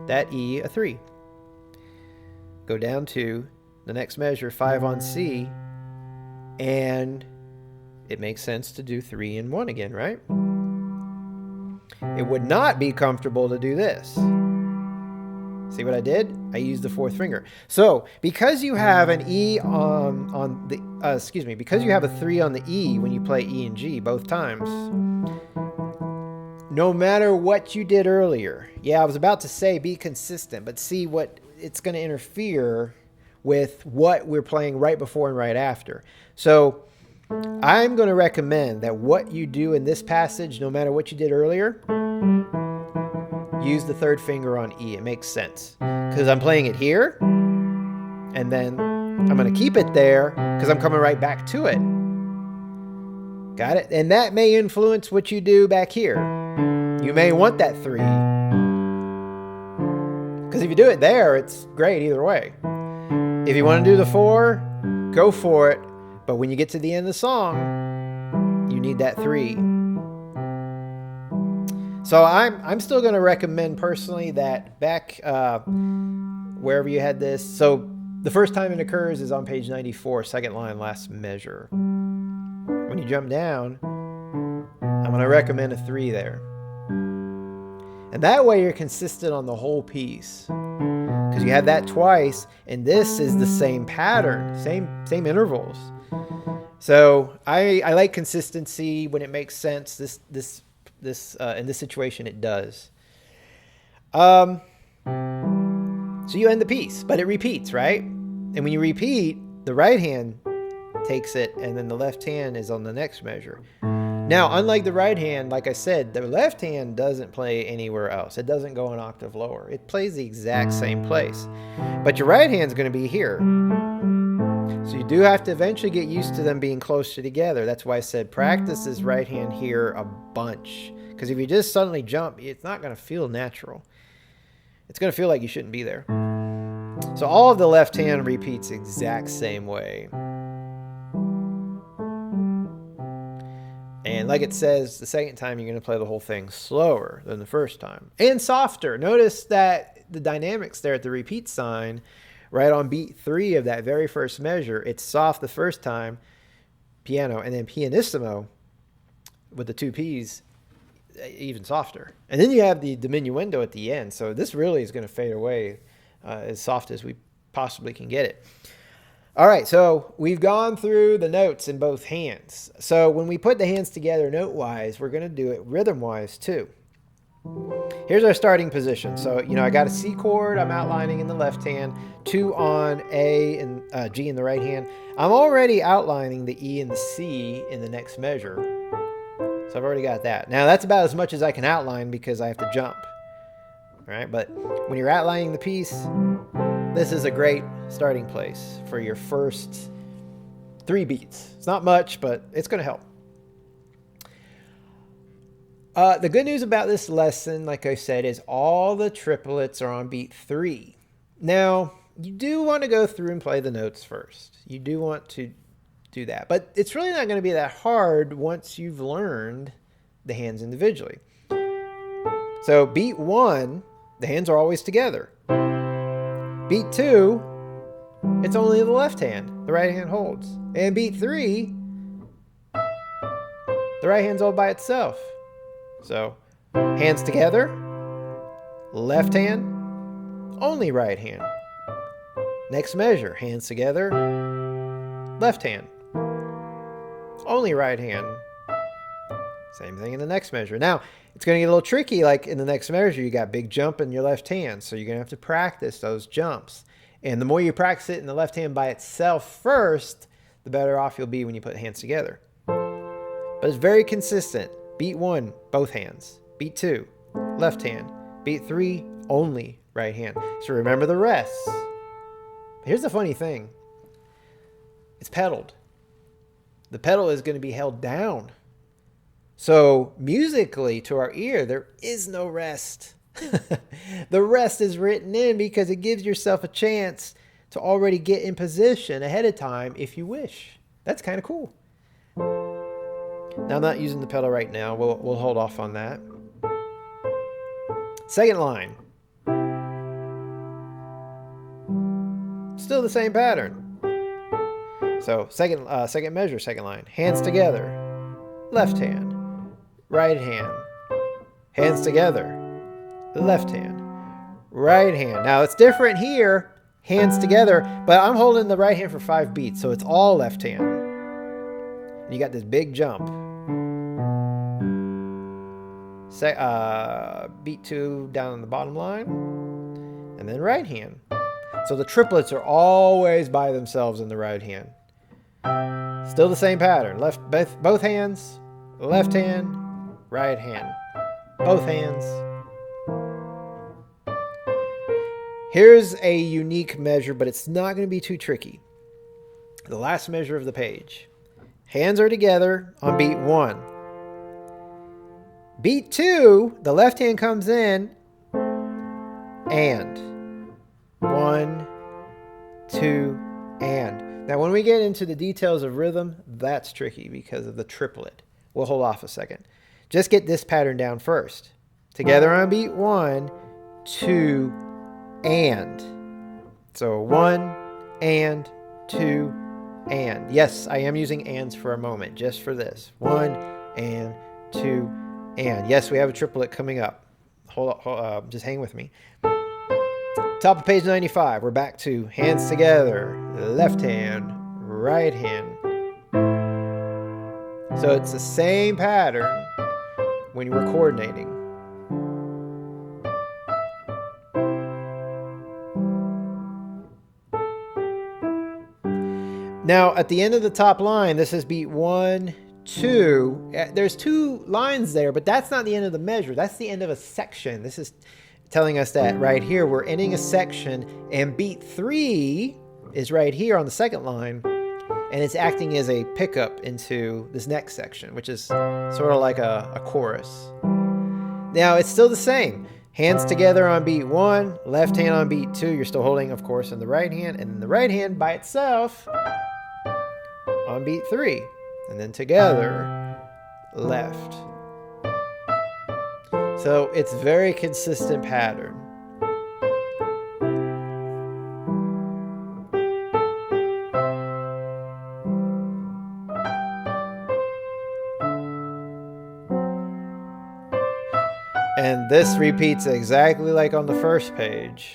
that E a 3. Go down to the next measure, 5 on C, and it makes sense to do 3 and 1 again, right? It would not be comfortable to do this. See what I did? I used the 4th finger. So because you have an E because you have a 3 on the E when you play E and G both times, no matter what you did earlier, I was about to say be consistent, but see what it's going to interfere with what we're playing right before and right after. So I'm going to recommend that what you do in this passage, no matter what you did earlier, use the 3rd finger on E. It makes sense because I'm playing it here, and then I'm going to keep it there because I'm coming right back to it. Got it? And that may influence what you do back here. You may want that 3 because Because if you do it there, it's great either way. If you want to do the 4, go for it. But when you get to the end of the song, you need that 3. So I'm still going to recommend personally that back wherever you had this. So the first time it occurs is on page 94, second line, last measure. When you jump down, I'm going to recommend a 3 there. And that way you're consistent on the whole piece. Because you have that twice, and this is the same pattern, same intervals. So I like consistency when it makes sense. This in this situation it does. So you end the piece, but it repeats, right? And when you repeat, the right hand takes it, and then the left hand is on the next measure. Now, unlike the right hand, like I said, the left hand doesn't play anywhere else. It doesn't go an octave lower. It plays the exact same place. But your right hand's going to be here. So you do have to eventually get used to them being closer together. That's why I said practice this right hand here a bunch. Because if you just suddenly jump, it's not going to feel natural. It's going to feel like you shouldn't be there. So all of the left hand repeats the exact same way. And like it says, the second time you're going to play the whole thing slower than the first time. And softer. Notice that the dynamics there at the repeat sign, right on beat 3 of that very first measure, it's soft the first time, piano, and then pianissimo with the 2 P's, even softer. And then you have the diminuendo at the end. So this really is going to fade away as soft as we possibly can get it. All right, so we've gone through the notes in both hands. So when we put the hands together note-wise, we're going to do it rhythm-wise too. Here's our starting position. So, I got a C chord I'm outlining in the left hand, 2 on A and G in the right hand. I'm already outlining the E and the C in the next measure. So I've already got that. Now that's about as much as I can outline because I have to jump. All right, but when you're outlining the piece, this is a great starting place for your first 3 beats. It's not much, but it's going to help. The good news about this lesson, like I said, is all the triplets are on beat 3. Now, you do want to go through and play the notes first. You do want to do that. But it's really not going to be that hard once you've learned the hands individually. So beat 1, the hands are always together. Beat 2, it's only the left hand. The right hand holds. And beat 3, the right hand's all by itself. So hands together, left hand, only right hand. Next measure, hands together, left hand, only right hand. Same thing in the next measure. Now, it's going to get a little tricky. Like in the next measure, you got big jump in your left hand. So you're going to have to practice those jumps. And the more you practice it in the left hand by itself first, the better off you'll be when you put hands together. But it's very consistent. Beat 1, both hands. Beat 2, left hand. Beat 3, only right hand. So remember the rests. Here's the funny thing. It's pedaled. The pedal is going to be held down. So musically, to our ear, there is no rest. The rest is written in because it gives yourself a chance to already get in position ahead of time if you wish. That's kind of cool. Now, I'm not using the pedal right now. We'll hold off on that. Second line. Still the same pattern. So second measure, second line. Hands together. Left hand. Right hand. Hands together. Left hand. Right hand. Now, it's different here. Hands together. But I'm holding the right hand for 5 beats. So it's all left hand. And you got this big jump. Beat 2 down on the bottom line. And then right hand. So the triplets are always by themselves in the right hand. Still the same pattern. Both hands. Left hand. Right hand. Both hands. Here's a unique measure, but it's not going to be too tricky. The last measure of the page. Hands are together on beat 1. Beat 2, the left hand comes in, and 1, 2, and. Now, when we get into the details of rhythm, that's tricky because of the triplet. We'll hold off a second. Just get this pattern down first. Together on beat 1, 2, and. So 1, and, 2, and. Yes, I am using ands for a moment, just for this. 1, and, 2, and. Yes, we have a triplet coming up. Hold just hang with me. Top of page 95, we're back to hands together, left hand, right hand. So it's the same pattern when you were coordinating. Now, at the end of the top line, this is beat 1, 2. There's 2 lines there, but that's not the end of the measure. That's the end of a section. This is telling us that right here, we're ending a section, and beat 3 is right here on the second line, and it's acting as a pickup into this next section, which is sort of like a chorus. Now, it's still the same. Hands together on beat 1, left hand on beat 2. You're still holding, of course, in the right hand, and then the right hand by itself on beat 3, and then together, left. So it's very consistent pattern. And this repeats exactly like on the first page.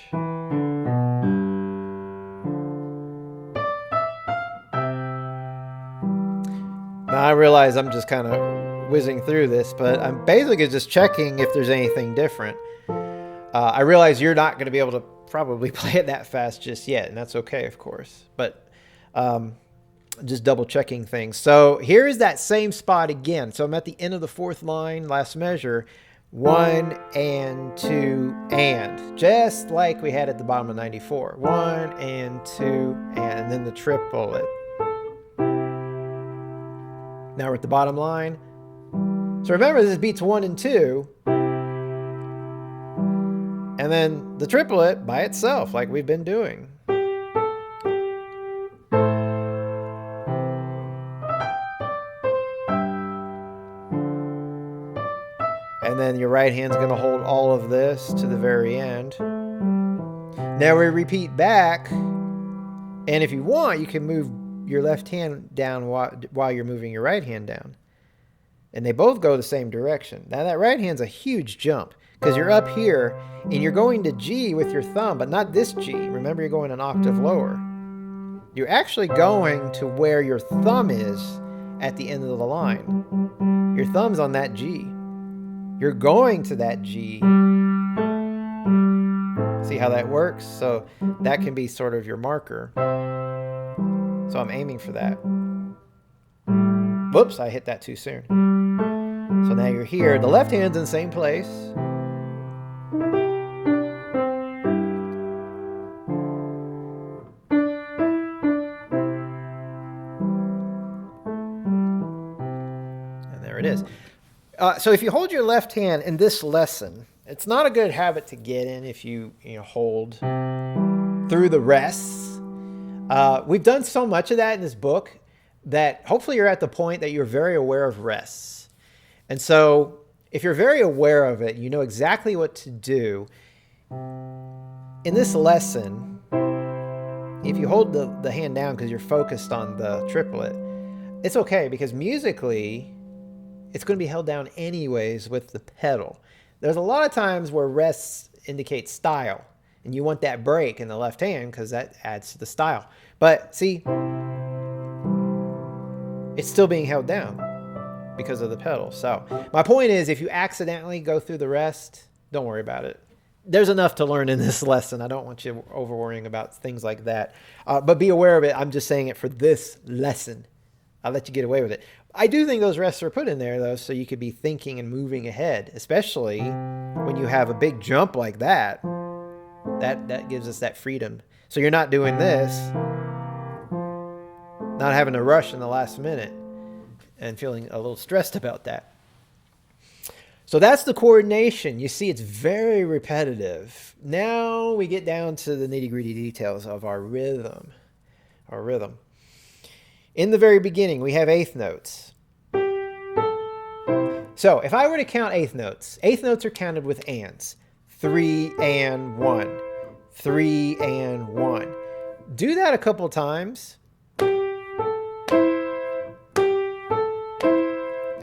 Now I realize I'm just kind of whizzing through this, but I'm basically just checking if there's anything different. I realize you're not going to be able to probably play it that fast just yet, and that's okay, of course. But just double checking things. So here is that same spot again. So I'm at the end of the 4th line, last measure. 1 and 2 and, just like we had at the bottom of 94. 1 and 2 and then the triplet. Now we're at the bottom line. So remember, this beats 1 and 2, and then the triplet by itself, like we've been doing. And then your right hand's going to hold all of this to the very end. Now we repeat back, and if you want, you can move your left hand down while you're moving your right hand down. And they both go the same direction. Now that right hand's a huge jump, because you're up here, and you're going to G with your thumb, but not this G. Remember, you're going an octave lower. You're actually going to where your thumb is at the end of the line. Your thumb's on that G. You're going to that G. See how that works? So that can be sort of your marker. So I'm aiming for that. Whoops, I hit that too soon. So now you're here. The left hand's in the same place. And there it is. So if you hold your left hand in this lesson, it's not a good habit to get in if you hold through the rests. We've done so much of that in this book that hopefully you're at the point that you're very aware of rests. And so if you're very aware of it, you know exactly what to do. In this lesson, if you hold the hand down because you're focused on the triplet, it's okay, because musically, it's going to be held down anyways with the pedal. There's a lot of times where rests indicate style, and you want that break in the left hand because that adds to the style. But see, it's still being held down because of the pedal. So my point is, if you accidentally go through the rest, don't worry about it. There's enough to learn in this lesson. I don't want you over worrying about things like that. But be aware of it. I'm just saying it for this lesson. I'll let you get away with it. I do think those rests are put in there, though, so you could be thinking and moving ahead, especially when you have a big jump like that. That gives us that freedom. So you're not doing this, not having to rush in the last minute and feeling a little stressed about that. So that's the coordination. You see, it's very repetitive. Now we get down to the nitty-gritty details of our rhythm. In the very beginning, we have eighth notes. So if I were to count eighth notes are counted with ands. 3 and 1. 3 and 1. Do that a couple times.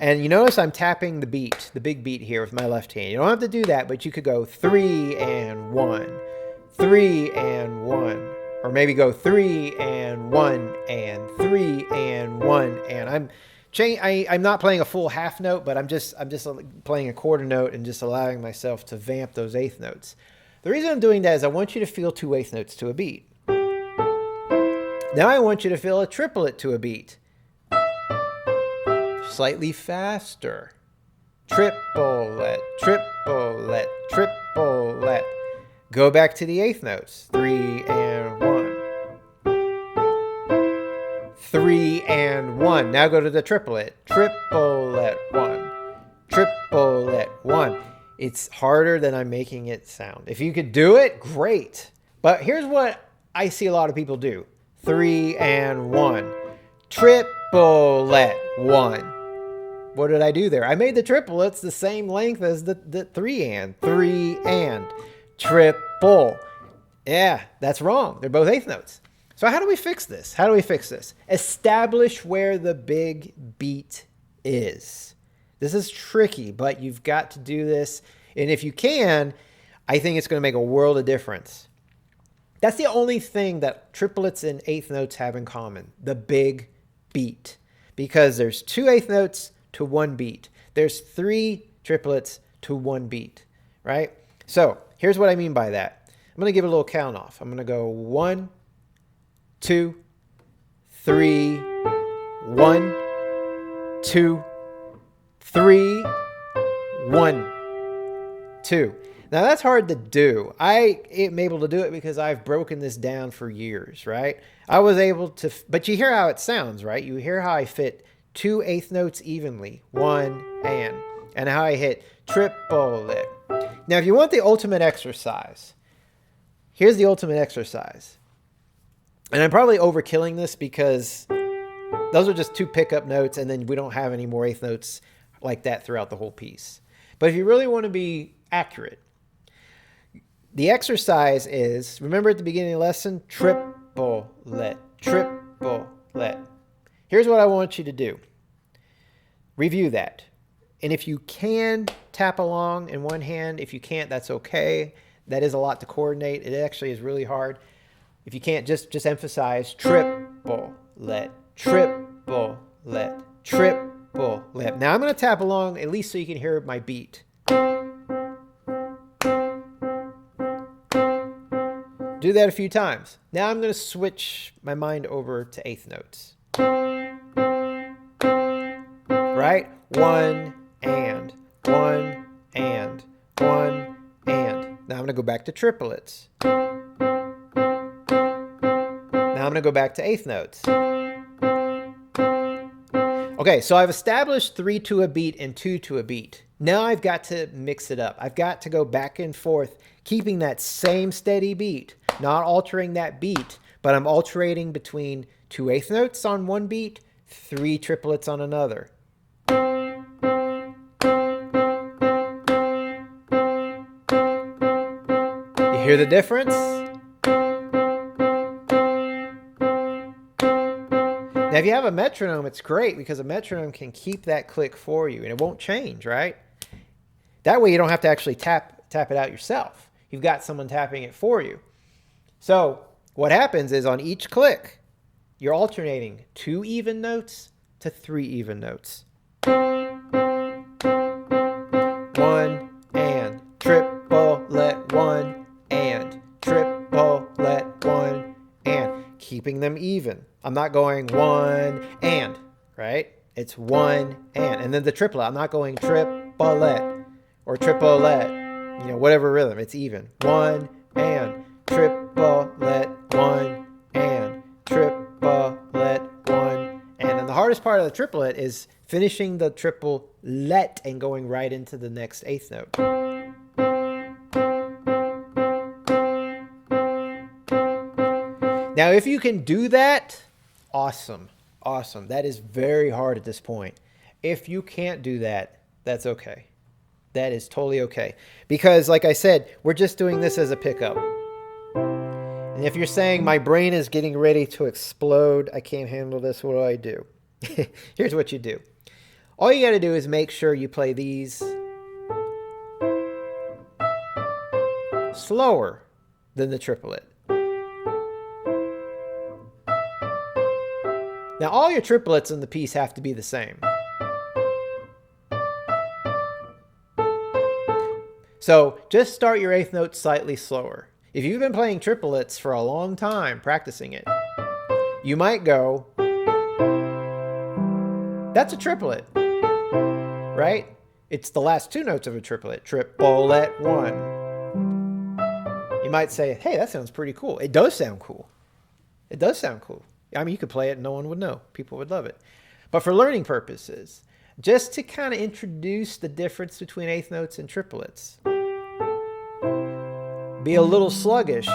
And you notice I'm tapping the beat, the big beat here with my left hand. You don't have to do that, but you could go 3 and 1, 3 and 1, or maybe go 3 and 1 and 3 and 1. And I'm not playing a full half note, but I'm just playing a quarter note and just allowing myself to vamp those eighth notes. The reason I'm doing that is I want you to feel 2 eighth notes to a beat. Now I want you to feel a triplet to a beat. Slightly faster. Triplet, triplet, triplet. Go back to the eighth notes. 3 and 1. 3 and 1. Now go to the triplet. Triplet 1. Triplet 1. It's harder than I'm making it sound. If you could do it, great. But here's what I see a lot of people do. 3 and 1. Triplet 1. What did I do there? I made the triplets the same length as the 3 and. 3 and. Triple. Yeah, that's wrong. They're both eighth notes. So how do we fix this? Establish where the big beat is. This is tricky, but you've got to do this. And if you can, I think it's going to make a world of difference. That's the only thing that triplets and eighth notes have in common. The big beat. Because there's 2 eighth notes to 1 beat. There's 3 triplets to 1 beat, right? So here's what I mean by that. I'm going to give it a little count off. I'm going to go 1, 2, 3, 1, 2, 3, 1, 2. Now that's hard to do. I am able to do it because I've broken this down for years, right? I was able to, but you hear how it sounds, right? You hear how I fit 2 eighth notes evenly, 1 and how I hit triplet. Now, if you want the ultimate exercise, here's the ultimate exercise. And I'm probably overkilling this because those are just 2 pickup notes and then we don't have any more eighth notes like that throughout the whole piece. But if you really want to be accurate, the exercise is, remember at the beginning of the lesson, triplet, triplet. Here's what I want you to do. Review that. And if you can tap along in one hand, if you can't, that's okay. That is a lot to coordinate. It actually is really hard. If you can't, just emphasize triplet, triplet, triplet. Now I'm going to tap along at least so you can hear my beat. Do that a few times. Now I'm going to switch my mind over to eighth notes. Right? 1 and 1 and 1 and. Now I'm going to go back to triplets. Now I'm going to go back to eighth notes. Okay, so I've established 3 to a beat and 2 to a beat. Now I've got to mix it up. I've got to go back and forth, keeping that same steady beat, not altering that beat, but I'm alternating between 2 eighth notes on one beat, 3 triplets on another. You hear the difference? Now, if you have a metronome, it's great because a metronome can keep that click for you and it won't change, right? That way you don't have to actually tap it out yourself. You've got someone tapping it for you. So what happens is on each click, you're alternating 2 even notes to 3 even notes. 1 and triplet, 1 and triplet, 1 and. Keeping them even. I'm not going 1 and, right? It's 1 and then the triplet. I'm not going triplet or triplet, you know, whatever rhythm. It's even. 1 and triplet, 1 and triplet, 1 and. And the hardest hardest part of the triplet is finishing the triplet and going right into the next eighth note. Now, if you can do that, awesome. Awesome. That is very hard at this point. If you can't do that, that's okay. That is totally okay. Because, like I said, we're just doing this as a pickup. And if you're saying my brain is getting ready to explode, I can't handle this, what do I do? Here's what you do. All you got to do is make sure you play these slower than the triplet. Now, all your triplets in the piece have to be the same. So just start your eighth note slightly slower. If you've been playing triplets for a long time, practicing it, you might go, that's a triplet, right? It's the last two notes of a triplet. Triplet one. You might say, hey, that sounds pretty cool. It does sound cool. It does sound cool. I mean, you could play it and no one would know. People would love it. But for learning purposes, just to kind of introduce the difference between eighth notes and triplets, be a little sluggish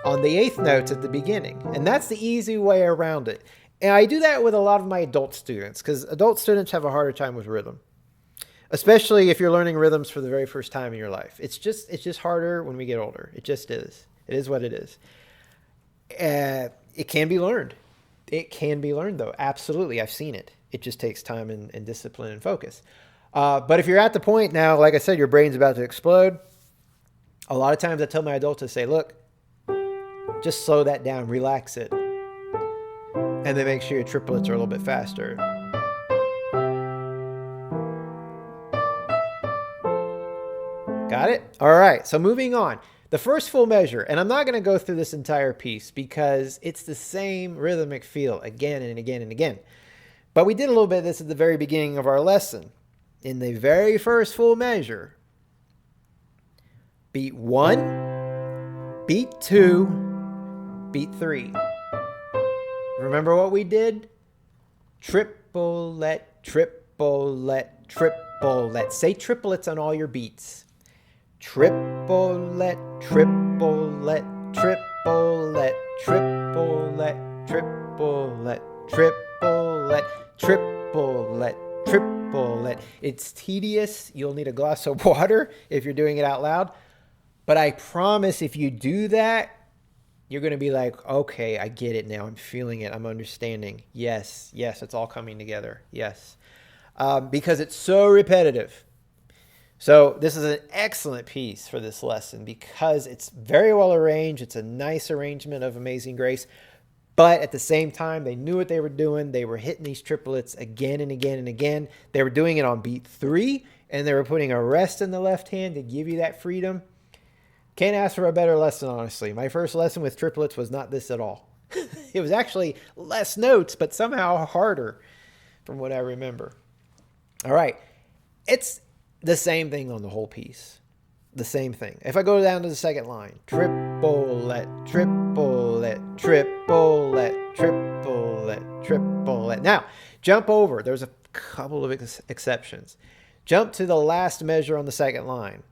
on the eighth notes at the beginning. And that's the easy way around it. And I do that with a lot of my adult students because adult students have a harder time with rhythm, especially if you're learning rhythms for the very first time in your life. It's just harder when we get older. It just is. It is what it is. It can be learned. It can be learned, though. Absolutely. I've seen it. It just takes time and discipline and focus. But if you're at the point now, like I said, your brain's about to explode, a lot of times I tell my adults to say, look, just slow that down, relax it. And then make sure your triplets are a little bit faster. Got it? All right. So moving on. The first full measure, and I'm not going to go through this entire piece because it's the same rhythmic feel again and again and again. But we did a little bit of this at the very beginning of our lesson. In the very first full measure, beat 1, beat 2, beat 3. Remember what we did? Triplet, triplet, triplet. Say triplets on all your beats. Triplet, triplet, triplet, triplet, triplet, triplet, triplet, triplet. It's tedious. You'll need a glass of water if you're doing it out loud. But I promise if you do that, you're going to be like, okay, I get it now. I'm feeling it. I'm understanding. Yes, yes, it's all coming together. Yes. Because it's so repetitive. So this is an excellent piece for this lesson because it's very well arranged. It's a nice arrangement of Amazing Grace. But at the same time, they knew what they were doing. They were hitting these triplets again and again and again. They were doing it on beat 3, and they were putting a rest in the left hand to give you that freedom. Can't ask for a better lesson, honestly. My first lesson with triplets was not this at all. It was actually less notes, but somehow harder from what I remember. All right. It's the same thing on the whole piece. The same thing. If I go down to the second line, triplet, triplet, triplet, triplet, triplet. Now, jump over. There's a couple of exceptions. Jump to the last measure on the second line.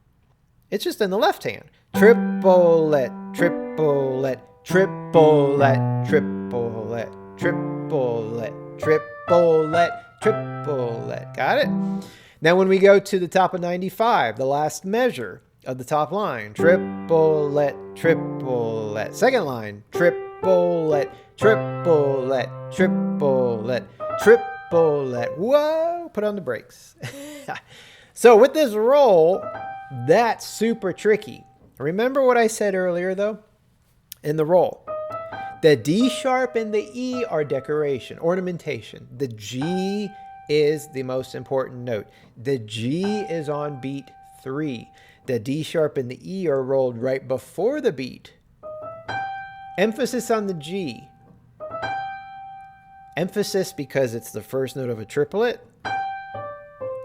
It's just in the left hand. Triplet, triplet, triplet, triplet, triplet, triplet, triplet. Got it? Now, when we go to the top of 95, the last measure of the top line, triplet, triplet. Second line, triplet, triplet, triplet, triplet. Whoa, put on the brakes. So with this roll, that's super tricky. Remember what I said earlier, though, in the roll. The D sharp and the E are decoration, ornamentation. The G is the most important note. The G is on beat 3. The D sharp and the E are rolled right before the beat. Emphasis on the G. Emphasis because it's the first note of a triplet.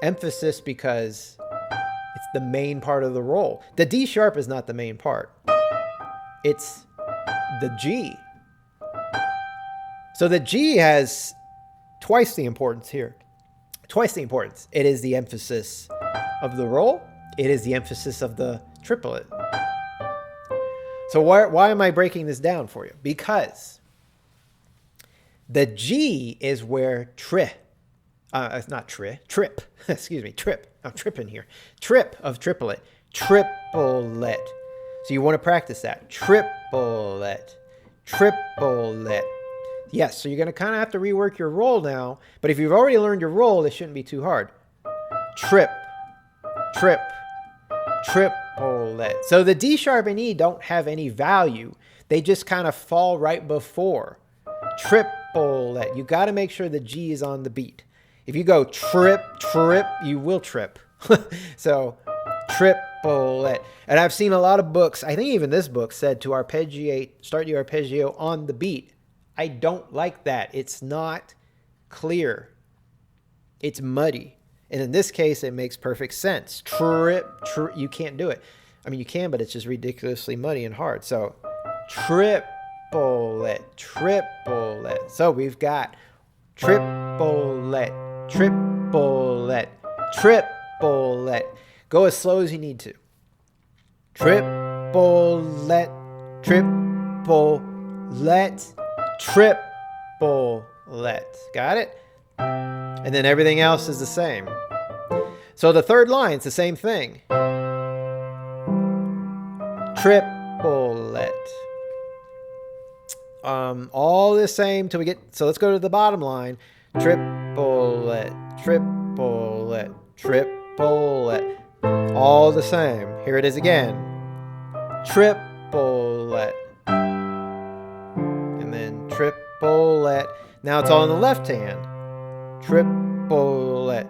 Emphasis because it's the main part of the roll. The D sharp is not the main part. It's the G. So the G has twice the importance here. Twice the importance. It is the emphasis of the roll. It is the emphasis of the triplet. So why am I breaking this down for you? Because the G is where trip, excuse me, trip. I'm tripping here. Trip of triplet. Triplet. So you want to practice that. Triplet. Triplet. Yes, so you're going to kind of have to rework your roll now. But if you've already learned your roll, this shouldn't be too hard. Trip. Trip. Triplet. So the D sharp and E don't have any value. They just kind of fall right before. Triplet. You got to make sure the G is on the beat. If you go trip, you will trip. So triplet. And I've seen a lot of books, I think even this book said to arpeggiate, start your arpeggio on the beat. I don't like that. It's not clear. It's muddy. And in this case, it makes perfect sense. You can't do it. I mean, you can, but it's just ridiculously muddy and hard. So triplet. So we've got triplet. Go as slow as you need to. Triplet. Got it? And then everything else is the same. So the third line is the same thing. Triplet. All the same till we get, so let's go to the bottom line. Triplet. All the same. Here it is again. Triplet. And then triplet. Now it's all in the left hand. Triplet.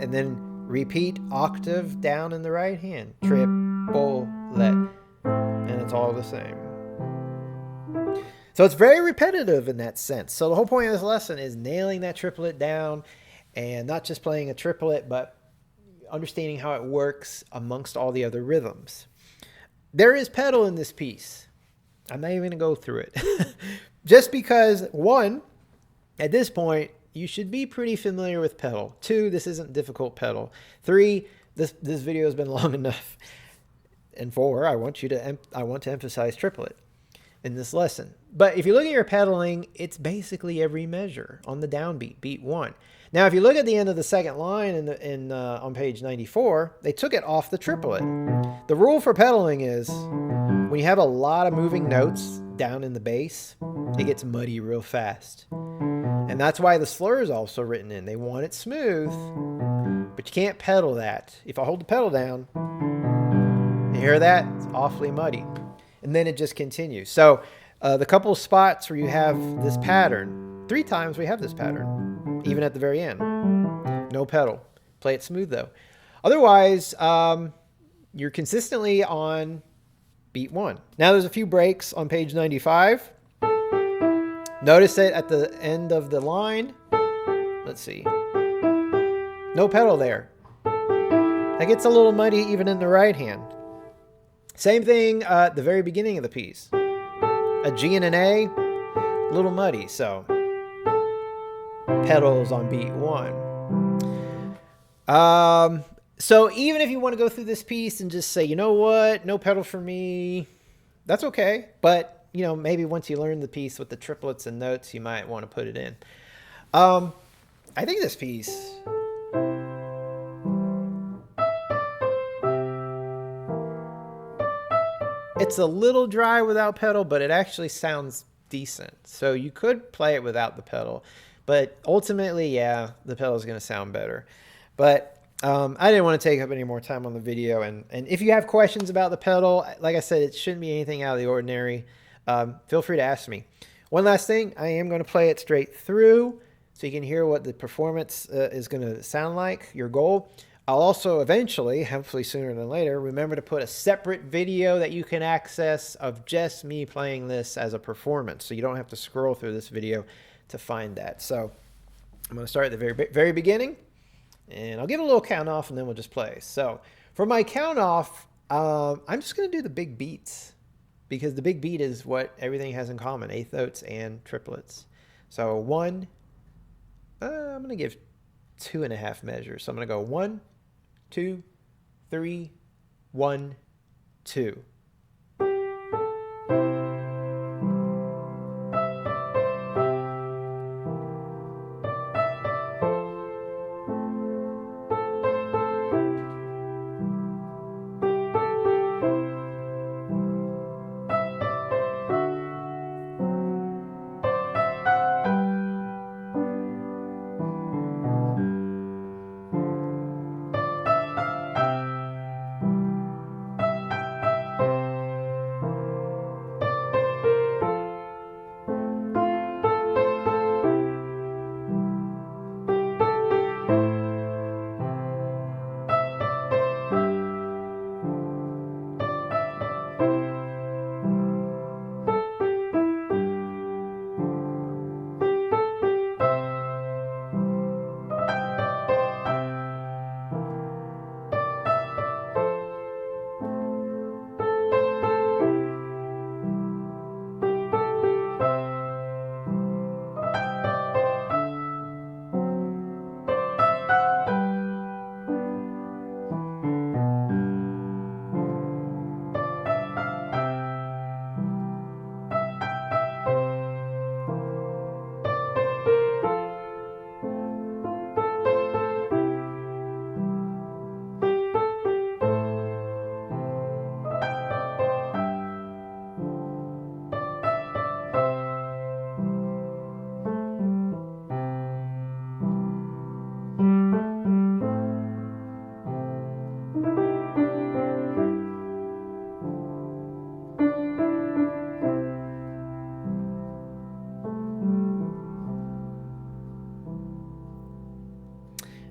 And then repeat octave down in the right hand. Triplet. And it's all the same. So it's very repetitive in that sense. So the whole point of this lesson is nailing that triplet down and not just playing a triplet, but understanding how it works amongst all the other rhythms. There is pedal in this piece. I'm not even going to go through it. Just because, one, at this point, you should be pretty familiar with pedal. Two, this isn't difficult pedal. Three, this video has been long enough. And four, I want to emphasize triplet in this lesson. But if you look at your pedaling, it's basically every measure on the downbeat, beat one. Now, if you look at the end of the second line on page 94, they took it off the triplet. The rule for pedaling is when you have a lot of moving notes down in the bass, it gets muddy real fast. And that's why the slur is also written in. They want it smooth, but you can't pedal that. If I hold the pedal down, you hear that? It's awfully muddy. And then it just continues. So the couple of spots where you have this pattern, 3 times we have this pattern, even at the very end. No pedal. Play it smooth though. Otherwise, you're consistently on beat one. Now there's a few breaks on page 95. Notice it at the end of the line. Let's see. No pedal there. That gets a little muddy even in the right hand. Same thing at the very beginning of the piece. A G and an A, a little muddy, so pedals on beat one. So even if you want to go through this piece and just say, you know what, no pedal for me, that's okay. But, you know, maybe once you learn the piece with the triplets and notes, you might want to put it in. I think this piece... It's a little dry without pedal, but it actually sounds decent. So you could play it without the pedal. But ultimately, yeah, the pedal is going to sound better. But I didn't want to take up any more time on the video. And if you have questions about the pedal, like I said, it shouldn't be anything out of the ordinary. Feel free to ask me. One last thing, I am going to play it straight through so you can hear what the performance is going to sound like, your goal. I'll also eventually, hopefully sooner than later, remember to put a separate video that you can access of just me playing this as a performance. So you don't have to scroll through this video to find that. So I'm going to start at the very, very beginning, and I'll give a little count off, and then we'll just play. So for my count off, I'm just going to do the big beats because the big beat is what everything has in common, eighth notes and triplets. So 1, I'm going to give 2.5 measures. So I'm going to go 1, 2, 3, 1, 2.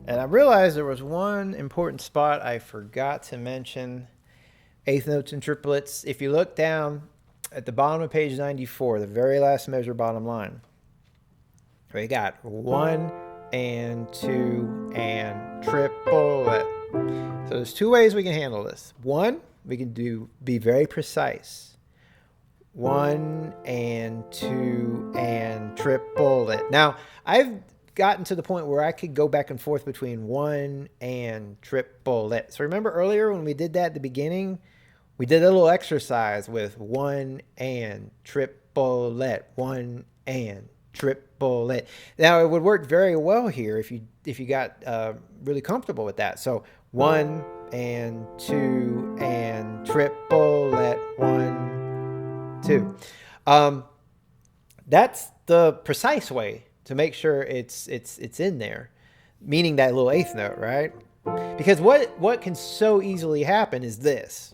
And I realized there was one important spot I forgot to mention. Eighth notes and triplets. If you look down at the bottom of page 94, the very last measure bottom line, we got 1 and 2 and triplet. So there's 2 ways we can handle this. 1, we can be very precise. 1 and 2 and triplet. Now, I've gotten to the point where I could go back and forth between 1 and triplet. So remember earlier when we did that at the beginning, we did a little exercise with 1 and triplet, 1 and triplet. Now it would work very well here if you got really comfortable with that. So 1 and 2 and triplet, 1, 2. That's the precise way to make sure it's in there, meaning that little eighth note, right? Because what can so easily happen is this.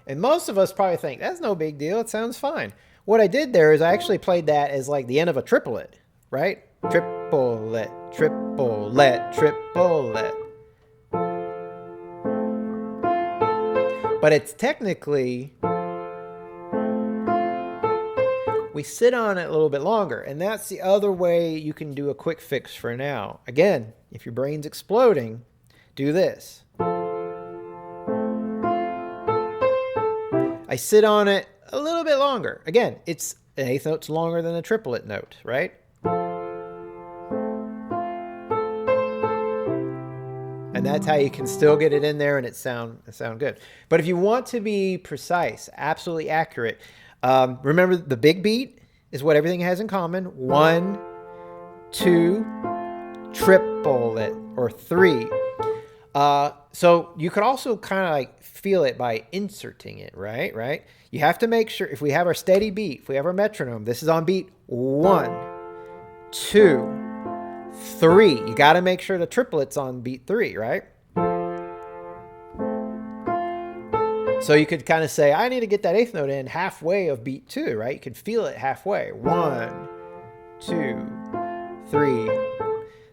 And most of us probably think, that's no big deal, it sounds fine. What I did there is I actually played that as like the end of a triplet, right? Triplet, triplet, triplet. But it's technically, we sit on it a little bit longer, and that's the other way you can do a quick fix for now. Again, if your brain's exploding, do this. I sit on it a little bit longer. Again, it's an eighth note's longer than a triplet note, right? And that's how you can still get it in there and it sound good. But if you want to be precise, absolutely accurate, remember the big beat is what everything has in common. 1, 2, triplet, or 3. So you could also kind of like feel it by inserting it, right? You have to make sure, if we have our steady beat, if we have our metronome, this is on beat 1, 2, 3. You got to make sure the triplet's on beat 3, right? So you could kind of say, I need to get that eighth note in halfway of beat 2, right? You could feel it halfway. 1, 2, 3.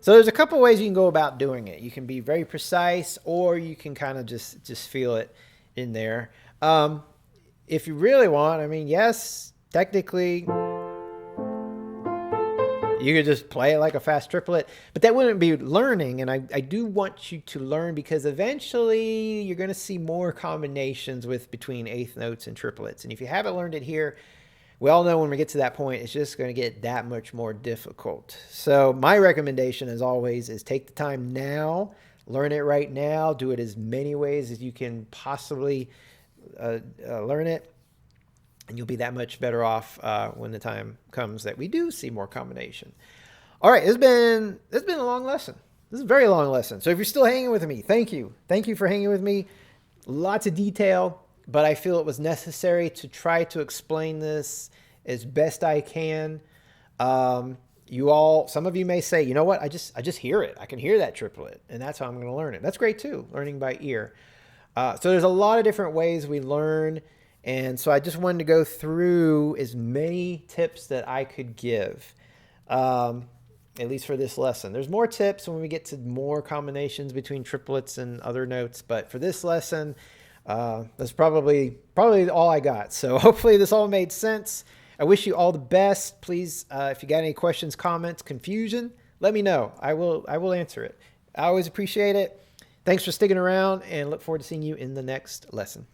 So there's a couple ways you can go about doing it. You can be very precise, or you can kind of just feel it in there. If you really want, I mean, yes, technically, You could just play it like a fast triplet, but that wouldn't be learning. And I do want you to learn, because eventually you're going to see more combinations between eighth notes and triplets. And if you haven't learned it here, we all know when we get to that point, it's just going to get that much more difficult. So my recommendation, as always, is take the time now, learn it right now, do it as many ways as you can possibly learn it. And you'll be that much better off when the time comes that we do see more combination. All right, it's been a long lesson. This is a very long lesson. So if you're still hanging with me, thank you. Thank you for hanging with me. Lots of detail, but I feel it was necessary to try to explain this as best I can. Some of you may say, you know what, I just hear it. I can hear that triplet, and that's how I'm going to learn it. That's great too, learning by ear. So there's a lot of different ways we learn. And so I just wanted to go through as many tips that I could give, at least for this lesson. There's more tips when we get to more combinations between triplets and other notes. But for this lesson, that's probably all I got. So hopefully this all made sense. I wish you all the best. Please, if you got any questions, comments, confusion, let me know. I will answer it. I always appreciate it. Thanks for sticking around, and look forward to seeing you in the next lesson.